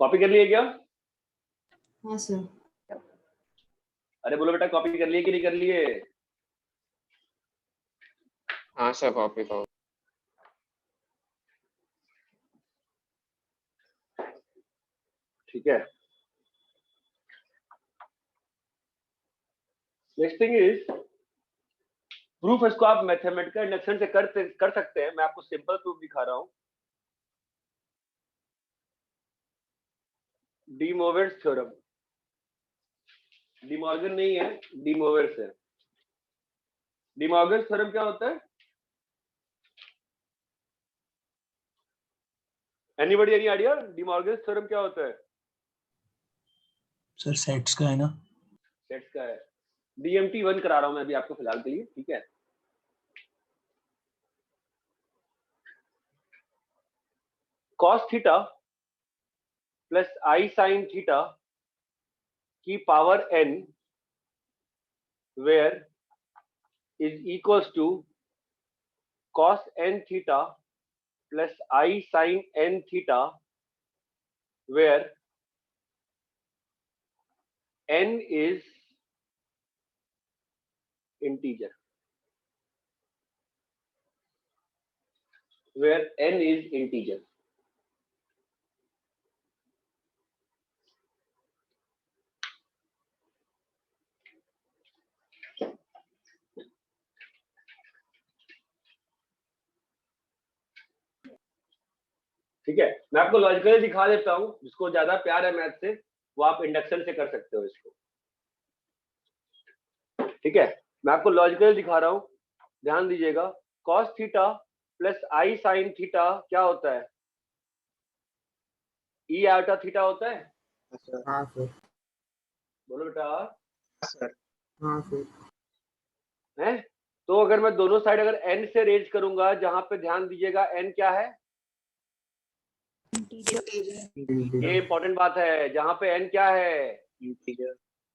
कॉपी कर लिए क्या? हाँ सर। अरे बोलो बेटा, कॉपी कर लिए कि नहीं कर लिए? हाँ सर, कॉपी करो। ठीक है। Next thing is proof. इसको आप मैथमेटिकल इंडक्शन से कर सकते हैं। मैं आपको सिंपल प्रूफ दिखा रहा हूं। डी मोवेर्स थ्योरम, डी मॉर्गन नहीं है, डी मोवेर्स है। डी मॉर्गन थ्योरम क्या होता है? Anybody any idea? De Morgan theorem क्या होता है? सर सेट्स का है ना? सेट्स का है। डीएमटी 1 करा रहा हूं मैं अभी आपको फिलहाल के लिए, ठीक है। cos theta plus I sine theta की power n where is equals to cos n theta plus I sine n theta where n is integer, where n is integer. ठीक है, मैं आपको लॉजिकली दिखा देता हूं। जिसको ज्यादा प्यार है मैथ से वो आप इंडक्शन से कर सकते हो इसको। ठीक है, मैं आपको लॉजिकली दिखा रहा हूं, ध्यान दीजिएगा। cos theta plus I sine theta क्या होता है? ई आयोटा थीटा होता है। हाँ सर। बोलो बेटा। सर। हाँ सर। है तो अगर मैं दोनों साइड अगर n से रेज करूंगा, जहां पे ध्यान दीजिएगा n क्या है? ये इंपॉर्टेंट बात है। जहां पे n क्या है?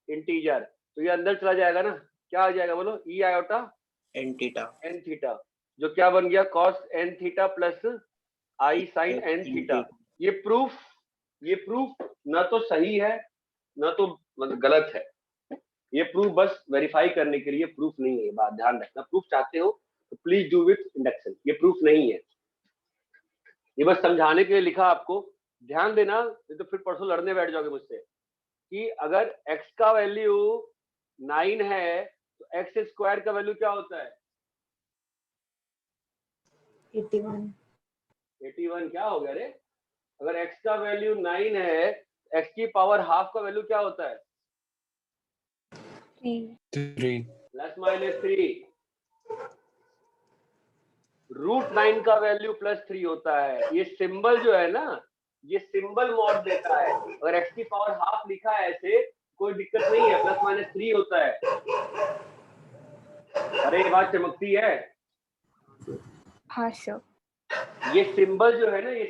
इंटीजर। तो ये अंदर चला जाएगा ना, क्या आ जाएगा बोलो? E iota N theta. N theta, जो क्या बन गया? cos n theta plus I sine n theta. ये प्रूफ ना तो सही है ना तो मतलब गलत है। ये प्रूफ बस वेरीफाई करने के लिए, प्रूफ नहीं है। बात ध्यान रखना, प्रूफ चाहते हो तो प्लीज डू विथ इंडक्शन। ये प्रूफ नहीं है, ये बस समझाने के लिए लिखा आपको। ध्यान देना, नहीं तो फिर परसों लड़ने बैठ जाओगे मुझसे कि अगर x का वैल्यू 9 है तो x स्क्वायर का वैल्यू क्या होता है? 81 क्या हो गया रे? अगर x का वैल्यू 9 है, x की पावर हाफ का वैल्यू क्या होता है? 3 प्लस माइनस 3। √9 का वैल्यू +3 होता है। ये सिंबल जो है ना, ये सिंबल मॉड देता है। अगर x की पावर हाफ लिखा है ऐसे, कोई दिक्कत नहीं है, +-3 होता है। अरे ये बात चमकती है। हाँ सर। ये सिंबल जो है ना, ये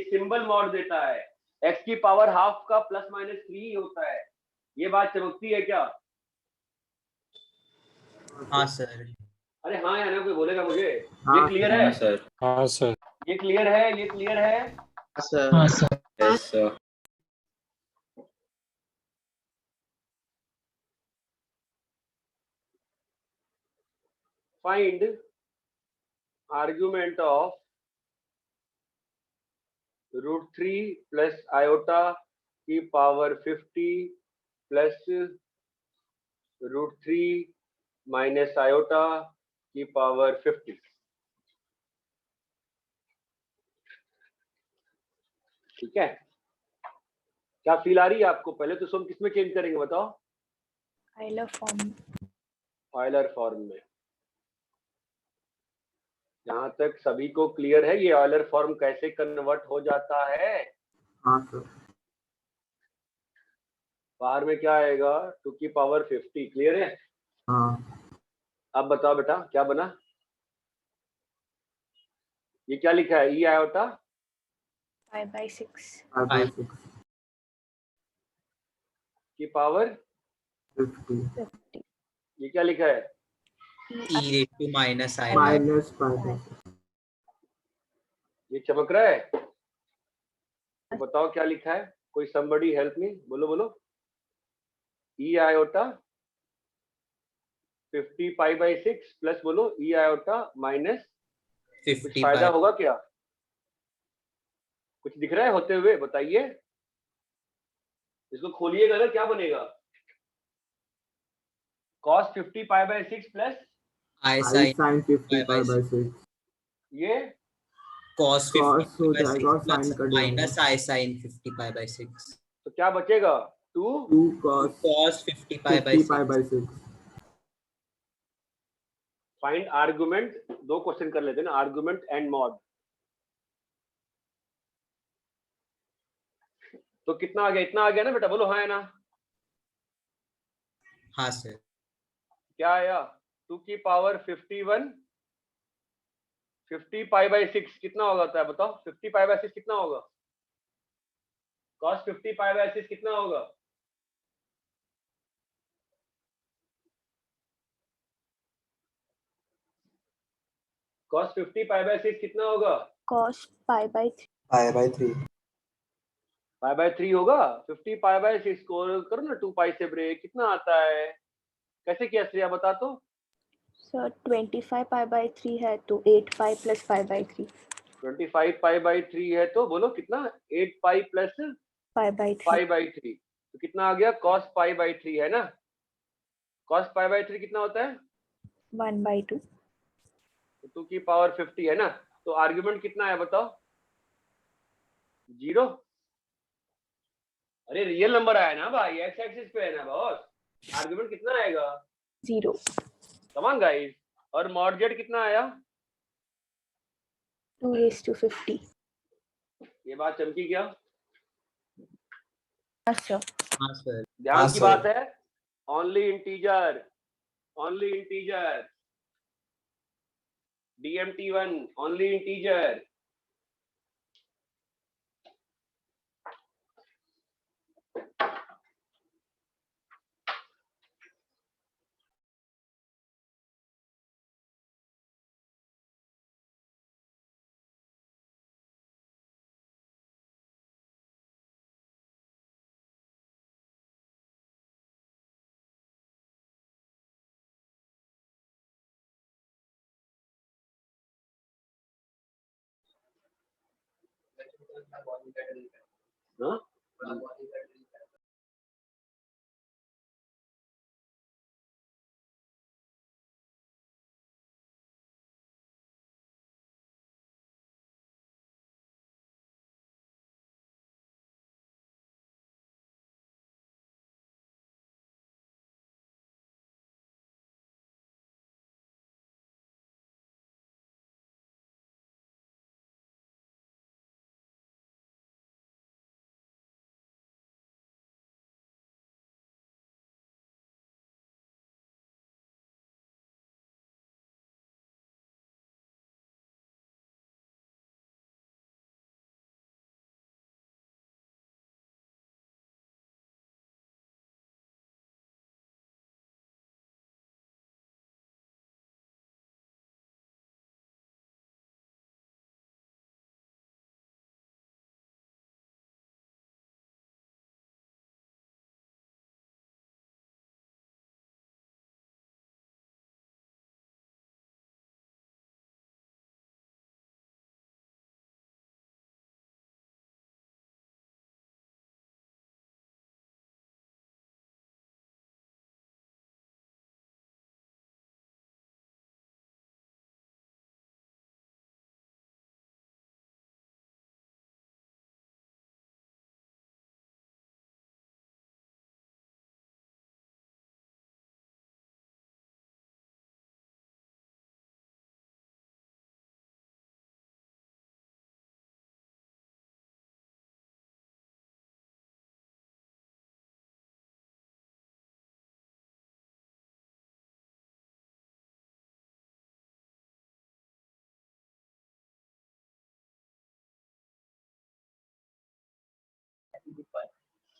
सिंबल मॉड देता है। x की पावर हाफ का +-3 होता है। ये बात चमकती है क्या? हाँ सर। अरे हाँ या ना, कोई बोलेगा मुझे? हाँ, ये क्लियर है? सर। हाँ सर। ये क्लियर है? ये क्लियर है? सर। हाँ sir. Yes sir. Find argument of √3 plus iota की पावर 50 प्लस √3 माइनस आयोटा की पावर 50। ठीक है, क्या फील आ रही है आपको? पहले तो हम किसमें चेंज करेंगे बताओ? Euler form. ऑयलर फॉर्म में। जहां तक सभी को क्लियर है ये ऑयलर फॉर्म कैसे कन्वर्ट हो जाता है? हाँ सर। बाहर में क्या आएगा? 2 की पावर 50। क्लियर है? हाँ। अब बताओ बेटा क्या बना? ये क्या लिखा है? ई आयोटा 5/6 की पावर 50 ये क्या लिखा है? e⁻⁻⁰ -5/6। ये चमक रहा है? तो बताओ क्या लिखा है, कोई somebody help me, बोलो बोलो। E iota 50 pi by 6 plus बोलो E iota माइनस, कुछ 50 फायदा पाई होगा क्या? कुछ दिख रहा है होते हुए, बताइए। इसको खोलिएगा ना, क्या बनेगा? cos 50 pi by 6 plus I I sine sin 50 by pi by 6 ये cos 50 cos हो बाई जाएगा 6 और प्लस sin कट जाएगा minus I sine 50 pi by 6 तो क्या बचेगा? 2 2 cos cos 50 pi 50 by pi 6 by 6 find argument, दो क्वेश्चन कर लेते हैं ना, आर्गुमेंट एंड मॉड। तो कितना आ गया? इतना आ गया ना बेटा, बोलो हाँ है ना? हाँ सर। क्या आया? 2 की पावर 51 50 पाई बाई 6 कितना होगा होता है बताओ? 50 पाई बाई 6 कितना होगा? cos 50 पाई बाई 6 कितना होगा? cos 50 पाई बाई 6 कितना होगा? cos pi by 3 pi by 3 pi by 3 होगा। 50 पाई बाई 6 को करो ना 2 पाई से ब्रेक, कितना आता है? कैसे किया श्रेया, बता तो। सर 25 pi by 3 है तो 8 pi plus 5 by 3 25 pi by 3 है तो बोलो कितना? 8 pi plus 5 by 3 pi by 3, तो कितना आ गया? cos पाई बाई 3 है ना? cos पाई बाई 3 कितना होता है? 1 by 2 2 की पावर 50 है ना? तो आर्गुमेंट कितना है बताओ? 0। अरे रियल नंबर आया ना भाई, एक्स एक्सिस पे है ना बॉस। आर्गुमेंट कितना आएगा? 0 कम ऑन गाइस। और मॉड जेड कितना आया? 2 raised to 50। ये बात चमकी क्या? अच्छा हाँ सर। ध्यान हाँ की सर। बात है, only integer, only integer, DMT1 only integer. हाँ?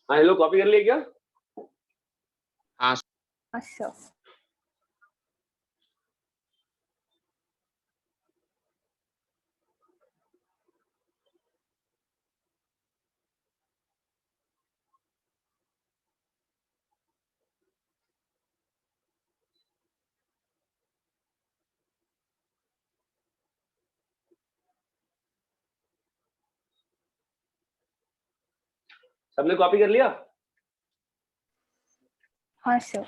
हाँ हेलो, कॉपी कर लिए क्या? अच्छा सबने कॉपी कर लिया? हाँ सर।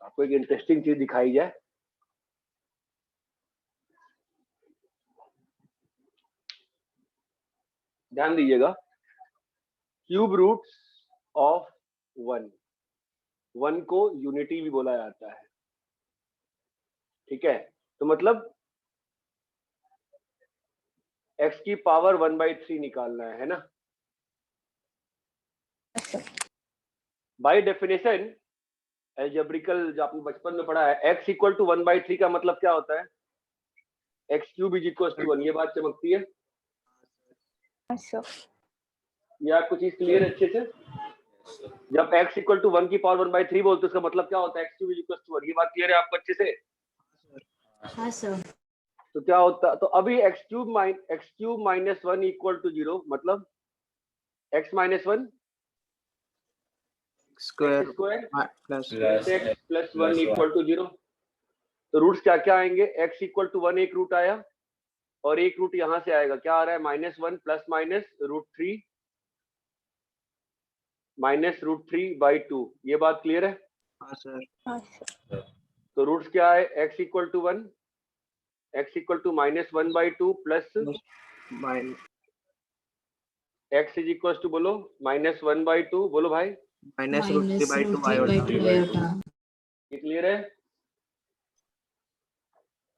आपको एक इंटरेस्टिंग चीज दिखाई जाए। ध्यान दीजिएगा, क्यूब रूट्स ऑफ 1, 1 को यूनिटी भी बोला जाता है, ठीक है? तो मतलब x की पावर 1/3 निकालना है ना? बाय डेफिनेशन एल्जेब्रिकल जो आपने बचपन में पढ़ा है, x इक्वल टू 1/3 का मतलब क्या होता है? x cube is equal to 1। ये बात चमकती है? ये आपको चीज क्लियर है अच्छे से? जब x इक्वल टू 1 की पावर 1/3 बोलते उसका मतलब क्या होता है? x cube is equal to 1। ये बात क्लियर है आपको अच्छे से? हाँ सर। तो क्या होता, तो अभी x cube minus 1 equal to 0, मतलब x minus 1 square square plus x plus 1 equal to 0। तो रूट्स क्या क्या आएंगे? x इक्वल टू 1 एक रूट आया, और एक रूट यहां से आएगा, क्या आ रहा है? -1 प्लस माइनस √3 माइनस √3/2। ये बात क्लियर है? हाँ सर। तो रूट्स क्या है? x equal to 1, x equal to -1/2 plus x is equal to, बोलो, -1/2, बोलो भाई, -√3/2 आयोटा। ये क्लियर है?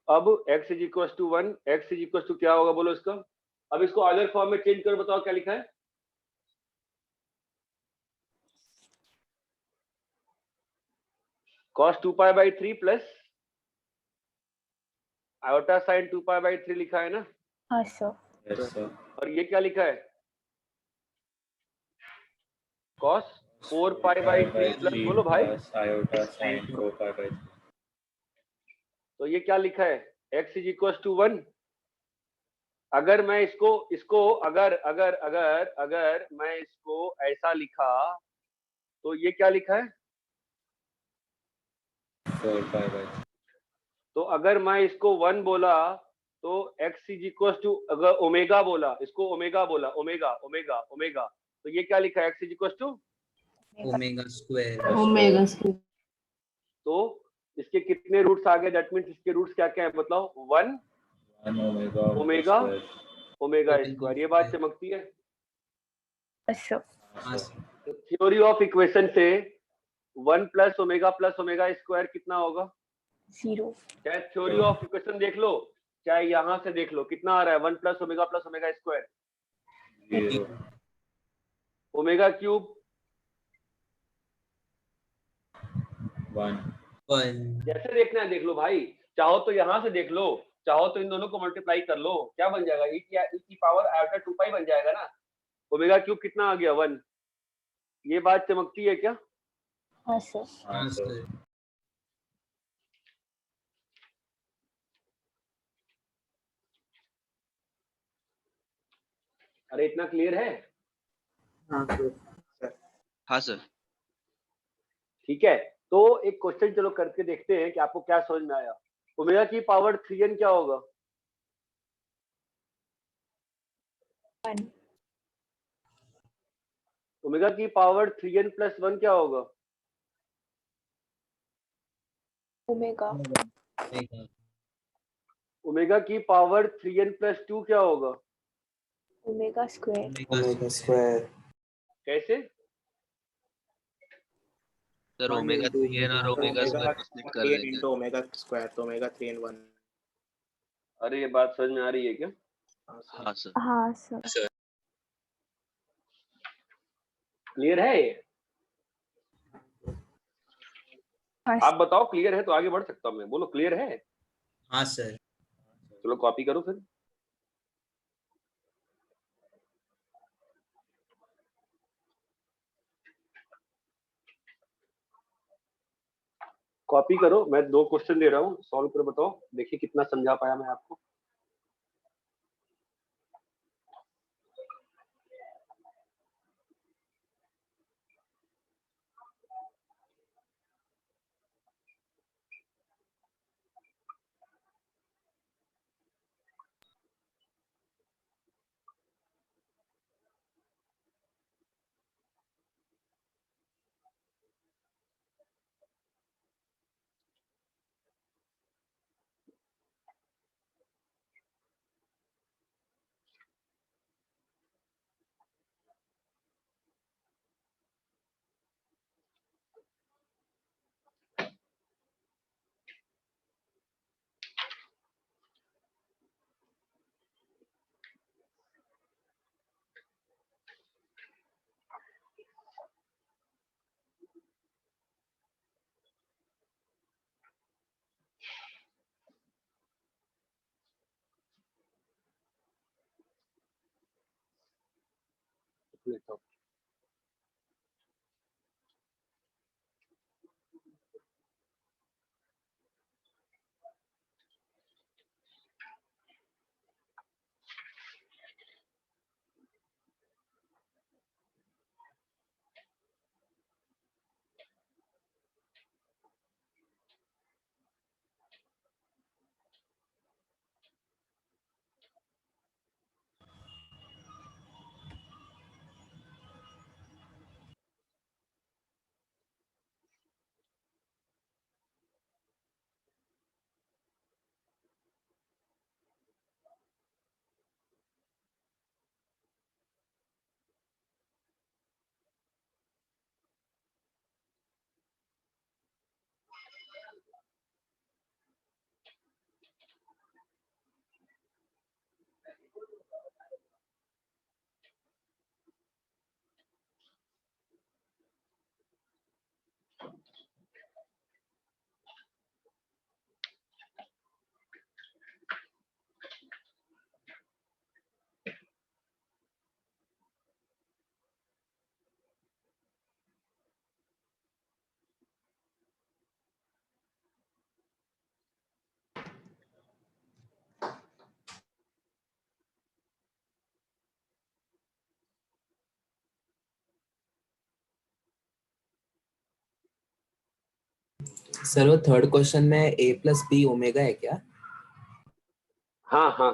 अब x is equal to 1, x is equal to क्या होगा बोलो इसका? अब इसको ऑयलर फॉर्म में चेंज कर बताओ क्या लिखा है? cos 2π/3 प्लस आयोटा साइन 2π/3 लिखा है ना? हाँ सर। Yes, sir. और ये क्या लिखा है? cos 4π/3 प्लस, बोलो भाई, Plus iota sin 4π/3. तो ये क्या लिखा है? x is equal to 1। अगर मैं इसको अगर अगर अगर अगर मैं इसको ऐसा लिखा, तो ये क्या लिखा है? 4π/3. तो अगर मैं इसको 1 बोला, तो x इज इक्वल टू, अगर ओमेगा बोला, इसको ओमेगा बोला, ओमेगा ओमेगा ओमेगा, तो ये क्या लिखा है? x is equal to omega square. Omega square. तो इसके कितने रूट्स आ गए? दैट मींस इसके रूट्स क्या क्या है बताओ? 1 1 omega omega square. Omega square. ये बात चमकती है? अच्छा। थ्योरी ऑफ इक्वेशन से 1 प्लस ओमेगा स्क्वायर कितना होगा? 0। चाहे थ्योरी ऑफ इक्वेशन देख लो, चाहे यहां से देख लो, कितना आ रहा है? 1 plus omega square, 0. Omega cube 1. 1। जैसे देखना है देख लो भाई, चाहो तो यहां से देख लो, चाहो तो इन दोनों को मल्टीप्लाई कर लो, क्या बन जाएगा? e की पावर आयोटा 2π बन जाएगा ना? ओमेगा क्यूब कितना आ गया? 1। ये बात चमकती है क्या? हाँ सर। हाँ सर। अरे इतना क्लियर है? हाँ सर। हाँ सर। ठीक है, तो एक क्वेश्चन चलो करके देखते हैं कि आपको क्या समझ में आया। ओमेगा की पावर 3n क्या होगा? 1। ओमेगा की पावर 3n प्लस 1 क्या होगा? ओमेगा। ओमेगा की पावर 3n प्लस 2 क्या होगा? Omega square. Omega square. कैसे? सर ओमेगा 3n और ओमेगा स्क्वायर को स्प्लिट कर देंगे। इनटू ओमेगा स्क्वायर, तो ओमेगा 3n 1। अरे ये बात समझ में आ रही है क्या? हाँ सर। हाँ सर। क्लियर है ये? हाँ आप बताओ क्लियर है तो आगे बढ़ सकता हूँ मैं। बोलो क्लियर है? हाँ सर। चलो कॉपी करो फिर। कॉपी करो, मैं 2 क्वेश्चन दे रहा हूँ, सॉल्व कर बताओ, देखिए कितना समझा पाया मैं आपको। लेता हूँ। सर वो थर्ड क्वेश्चन में a प्लस बी ओमेगा है क्या? हाँ हाँ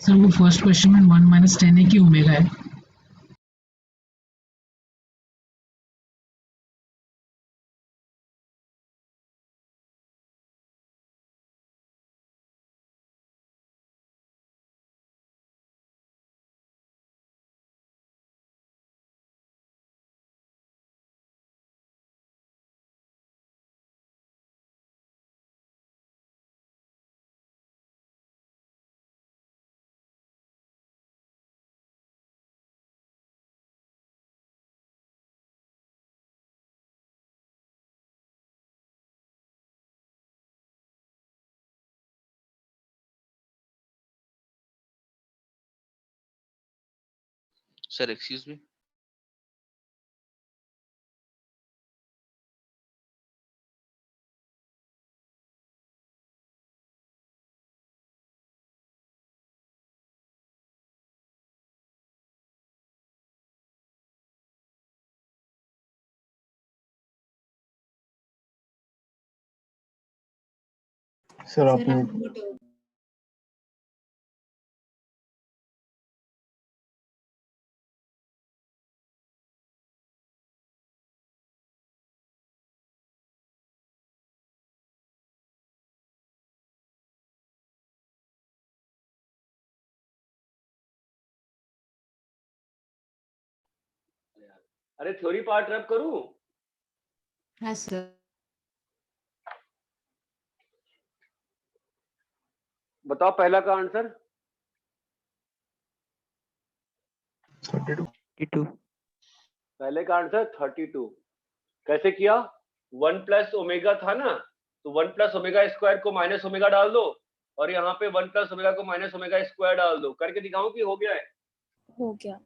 सर वो फर्स्ट क्वेश्चन में 1 माइनस 10 है कि ओमेगा है? Sir, excuse me. Sir sir आपने आप अरे थ्योरी पार्ट रब करूं? हाँ सर। बताओ पहला का आंसर। 32। पहले का आंसर 32। कैसे किया? 1 प्लस ओमेगा था ना, तो 1 प्लस ओमेगा स्क्वायर को माइनस ओमेगा डाल दो, और यहाँ पे 1 प्लस ओमेगा को माइनस ओमेगा स्क्वायर डाल दो। करके दिखाऊं कि हो गया है? हो गया।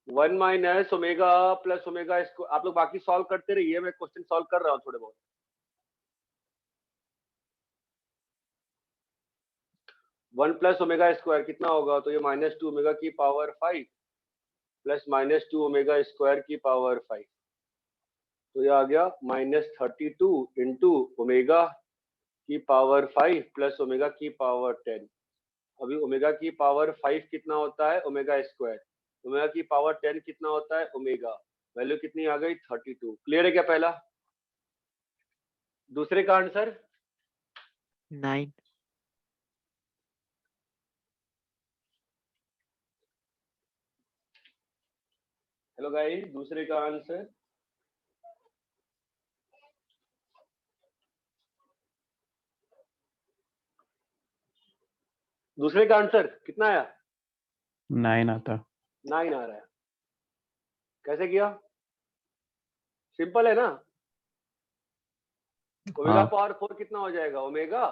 1 minus omega plus omega square. आप लोग बाकी सॉल्व करते रहिए, मैं क्वेश्चन सॉल्व कर रहा हूँ थोड़े बहुत। 1 प्लस ओमेगा स्क्वायर कितना होगा? तो ये -2 ओमेगा की पावर 5 प्लस -2 ओमेगा स्क्वायर की पावर 5, तो ये आ गया -32 इंटू ओमेगा की पावर 5 प्लस ओमेगा की पावर 10। अभी ओमेगा की पावर 5 कितना होता है? Omega square. ओमेगा की पावर 10 कितना होता है? ओमेगा। वैल्यू कितनी आ गई? 32। क्लियर है क्या पहला? दूसरे का आंसर 9। हेलो गाइस, दूसरे का आंसर दूसरे का आंसर कितना आया? 9 आता। 9 आ रहा है। कैसे किया? सिंपल है ना। ओमेगा हाँ। पावर 4 कितना हो जाएगा? Omega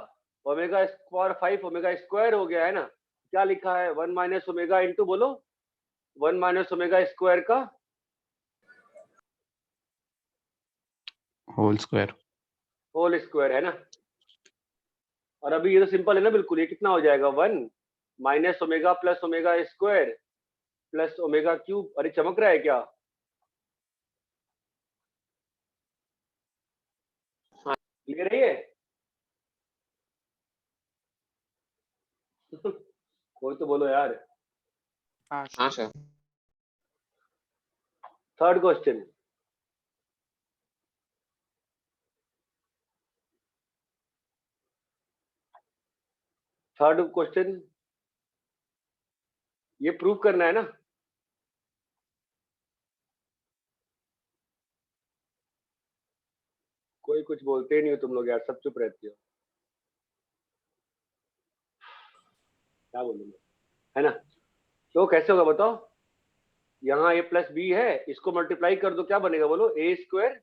omega power 5 omega square हो गया है ना। क्या लिखा है? 1 माइनस ओमेगा इंटू, बोलो 1 माइनस ओमेगा स्क्वायर का होल स्क्वायर। होल स्क्वायर है ना। और अभी ये तो सिंपल है ना बिल्कुल। ये कितना हो जाएगा? 1 minus omega plus omega square plus omega cube. अरे चमक रहा है क्या? क्लियर है ये? कोई तो बोलो यार। हाँ sir. Third question. Third question ये प्रूव करना है ना। कोई कुछ बोलते ही नहीं हो तुम लोग यार, सब चुप रहते हो। क्या बोलूंगा, है ना। तो कैसे होगा बताओ? यहाँ a प्लस बी है, इसको मल्टीप्लाई कर दो, क्या बनेगा बोलो? A square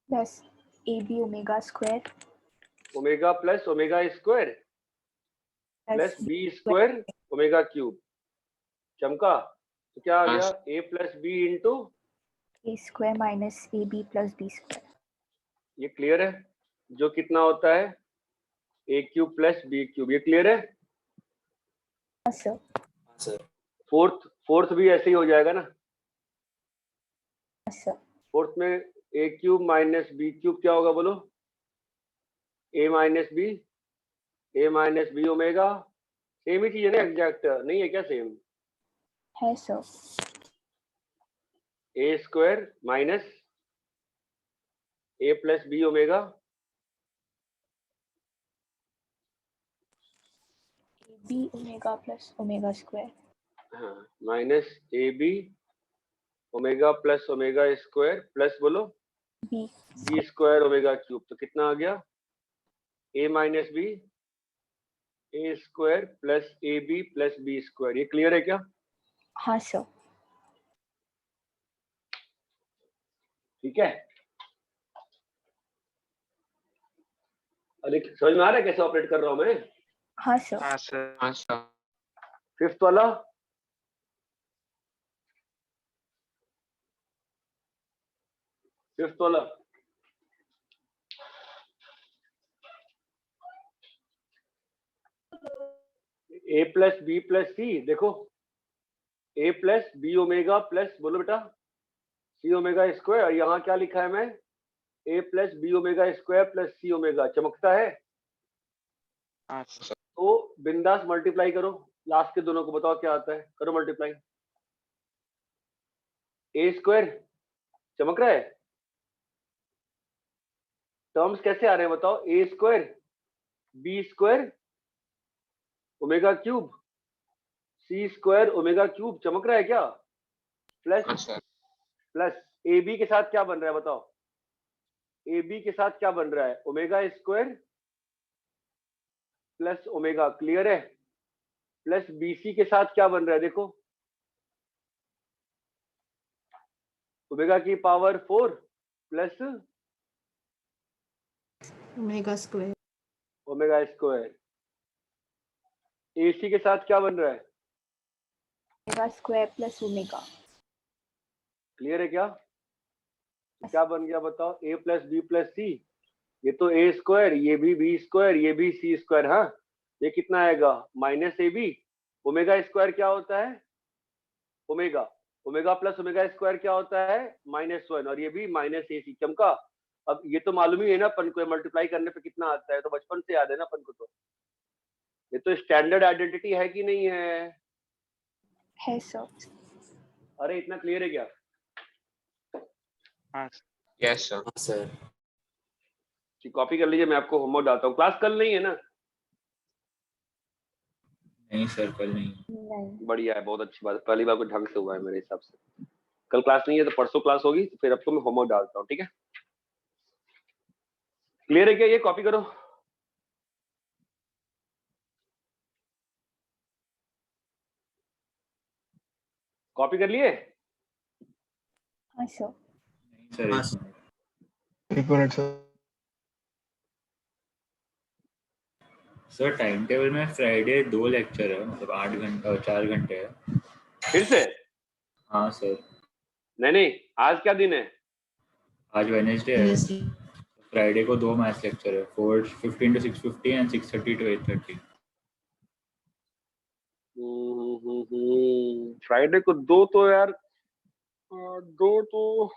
plus a B omega square omega plus omega square plus B square omega cube. चमका? तो क्या आ गया? a plus b into a square minus A b plus B square. ये क्लियर है? जो कितना होता है? a cube plus b cube. ये क्लियर है? हाँ सर। फोर्थ भी ऐसे ही हो जाएगा ना। हाँ सर। फोर्थ में a cube minus b cube क्या होगा बोलो? a minus b omega. Same ही चीज है ना, एग्जैक्ट नहीं है क्या? सेम है sir. A square minus a plus b omega b omega plus omega square. हाँ, minus A B omega plus omega square plus बोलो बी स्क्वायर ओमेगा क्यूब। तो कितना आ गया? A minus b a square plus a b plus B square. ये clear है क्या? हाँ सर। ठीक है। अरे समझ में आ रहा है कैसे ऑपरेट कर रहा हूं मैं? हाँ सर। हाँ सर। हाँ सर। फिफ्थ वाला ए प्लस बी प्लस सी। देखो ए प्लस बी ओमेगा प्लस बोलो बेटा सी ओमेगा स्क्वायर। और यहाँ क्या लिखा है मैं? A plus b omega square plus c omega. चमकता है? हाँ सर। तो बिंदास मल्टीप्लाई करो लास्ट के दोनों को, बताओ क्या आता है? करो मल्टीप्लाई। ए स्क्वायर चमक रहा है? टर्म्स कैसे आ रहे हैं बताओ? A square b square omega cube c square omega cube. चमक रहा है क्या? प्लस ए बी के साथ क्या बन रहा है बताओ, ए बी के साथ क्या बन रहा है, omega square plus omega, clear है। प्लस बीसी के साथ क्या बन रहा है देखो, ओमेगा की power 4 plus omega square. Omega square. AC के साथ क्या बन रहा है, omega square plus omega, clear है क्या। क्या बन गया बताओ, ए प्लस बी प्लस सी, ये तो ए स्क्वायर, ये भी बी स्क्वायर, ये भी सी स्क्वायर। हाँ, ये कितना आएगा minus A B. Omega square क्या होता है, omega, omega plus omega square क्या होता है -1, और ये भी माइनस ए सी। चमका, अब ये तो मालूम ही है ना अपन को, मल्टीप्लाई करने पे कितना आता है, तो बचपन से याद है ना अपन को, तो ये तो स्टैंडर्ड आइडेंटिटी है कि नहीं है सर। अरे इतना क्लियर है क्या। Yes sir. सर कॉपी कर लीजिए, मैं आपको होमवर्क डालता हूँ। क्लास कल नहीं है ना। नहीं सर, कल नहीं। बढ़िया है, बहुत अच्छी बात है, पहली बार को ढंग से हुआ है मेरे हिसाब से। कल क्लास नहीं है तो परसों क्लास होगी, तो फिर आपको मैं होमवर्क डालता हूँ, ठीक है। क्लियर है क्या, ये कॉपी करो। कॉपी कर लिए। हाँ सर। सर एक minute sir. Sir time table में फ्राइडे 2 लेक्चर है, मतलब 8 घंटे और 4 घंटे है। फिर से। हाँ सर। नहीं, आज क्या दिन है, आज वेडनेसडे है। फ्राइडे को 2 मैथ्स लेक्चर है, 4:15 to 6:50 एंड 6:30 to 8:30। फ्राइडे को 2 तो यार, 2 तो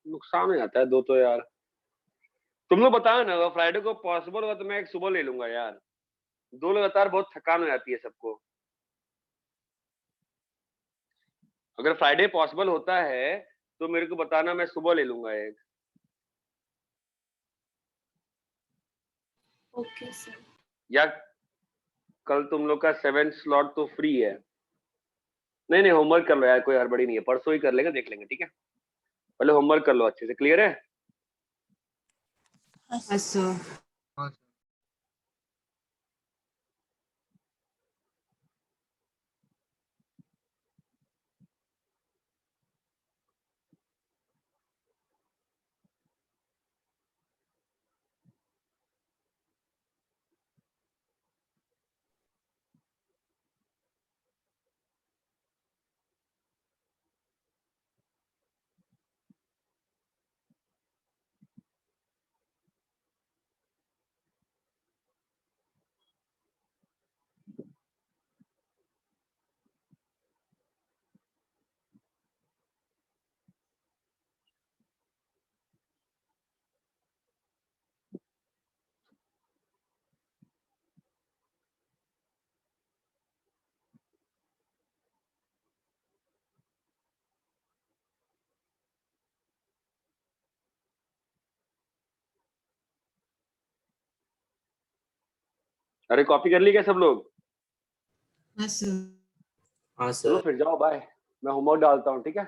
नुकसान हो जाता है, 2 तो यार। तुम लोग बताओ ना, अगर फ्राइडे को पॉसिबल होगा तो मैं एक सुबह ले लूंगा यार। 2 लगातार बहुत थकान हो जाती है सबको। अगर फ्राइडे पॉसिबल होता है तो मेरे को बताना, मैं सुबह ले लूंगा एक। Okay sir. या कल तुम लोग का 7 स्लॉट तो फ्री है। नहीं, होमवर्क कर लो यार, कोई हड़बड़ी नहीं है, परसों ही कर लेंगे, देख लेंगे, ठीक है। पहले होमवर्क कर लो अच्छे से, क्लियर है। हाँ सर। अरे कॉपी कर ली क्या सब लोग। हाँ सर। हाँ चलो सर। फिर जाओ, बाय। मैं होमवर्क डालता हूँ, ठीक है।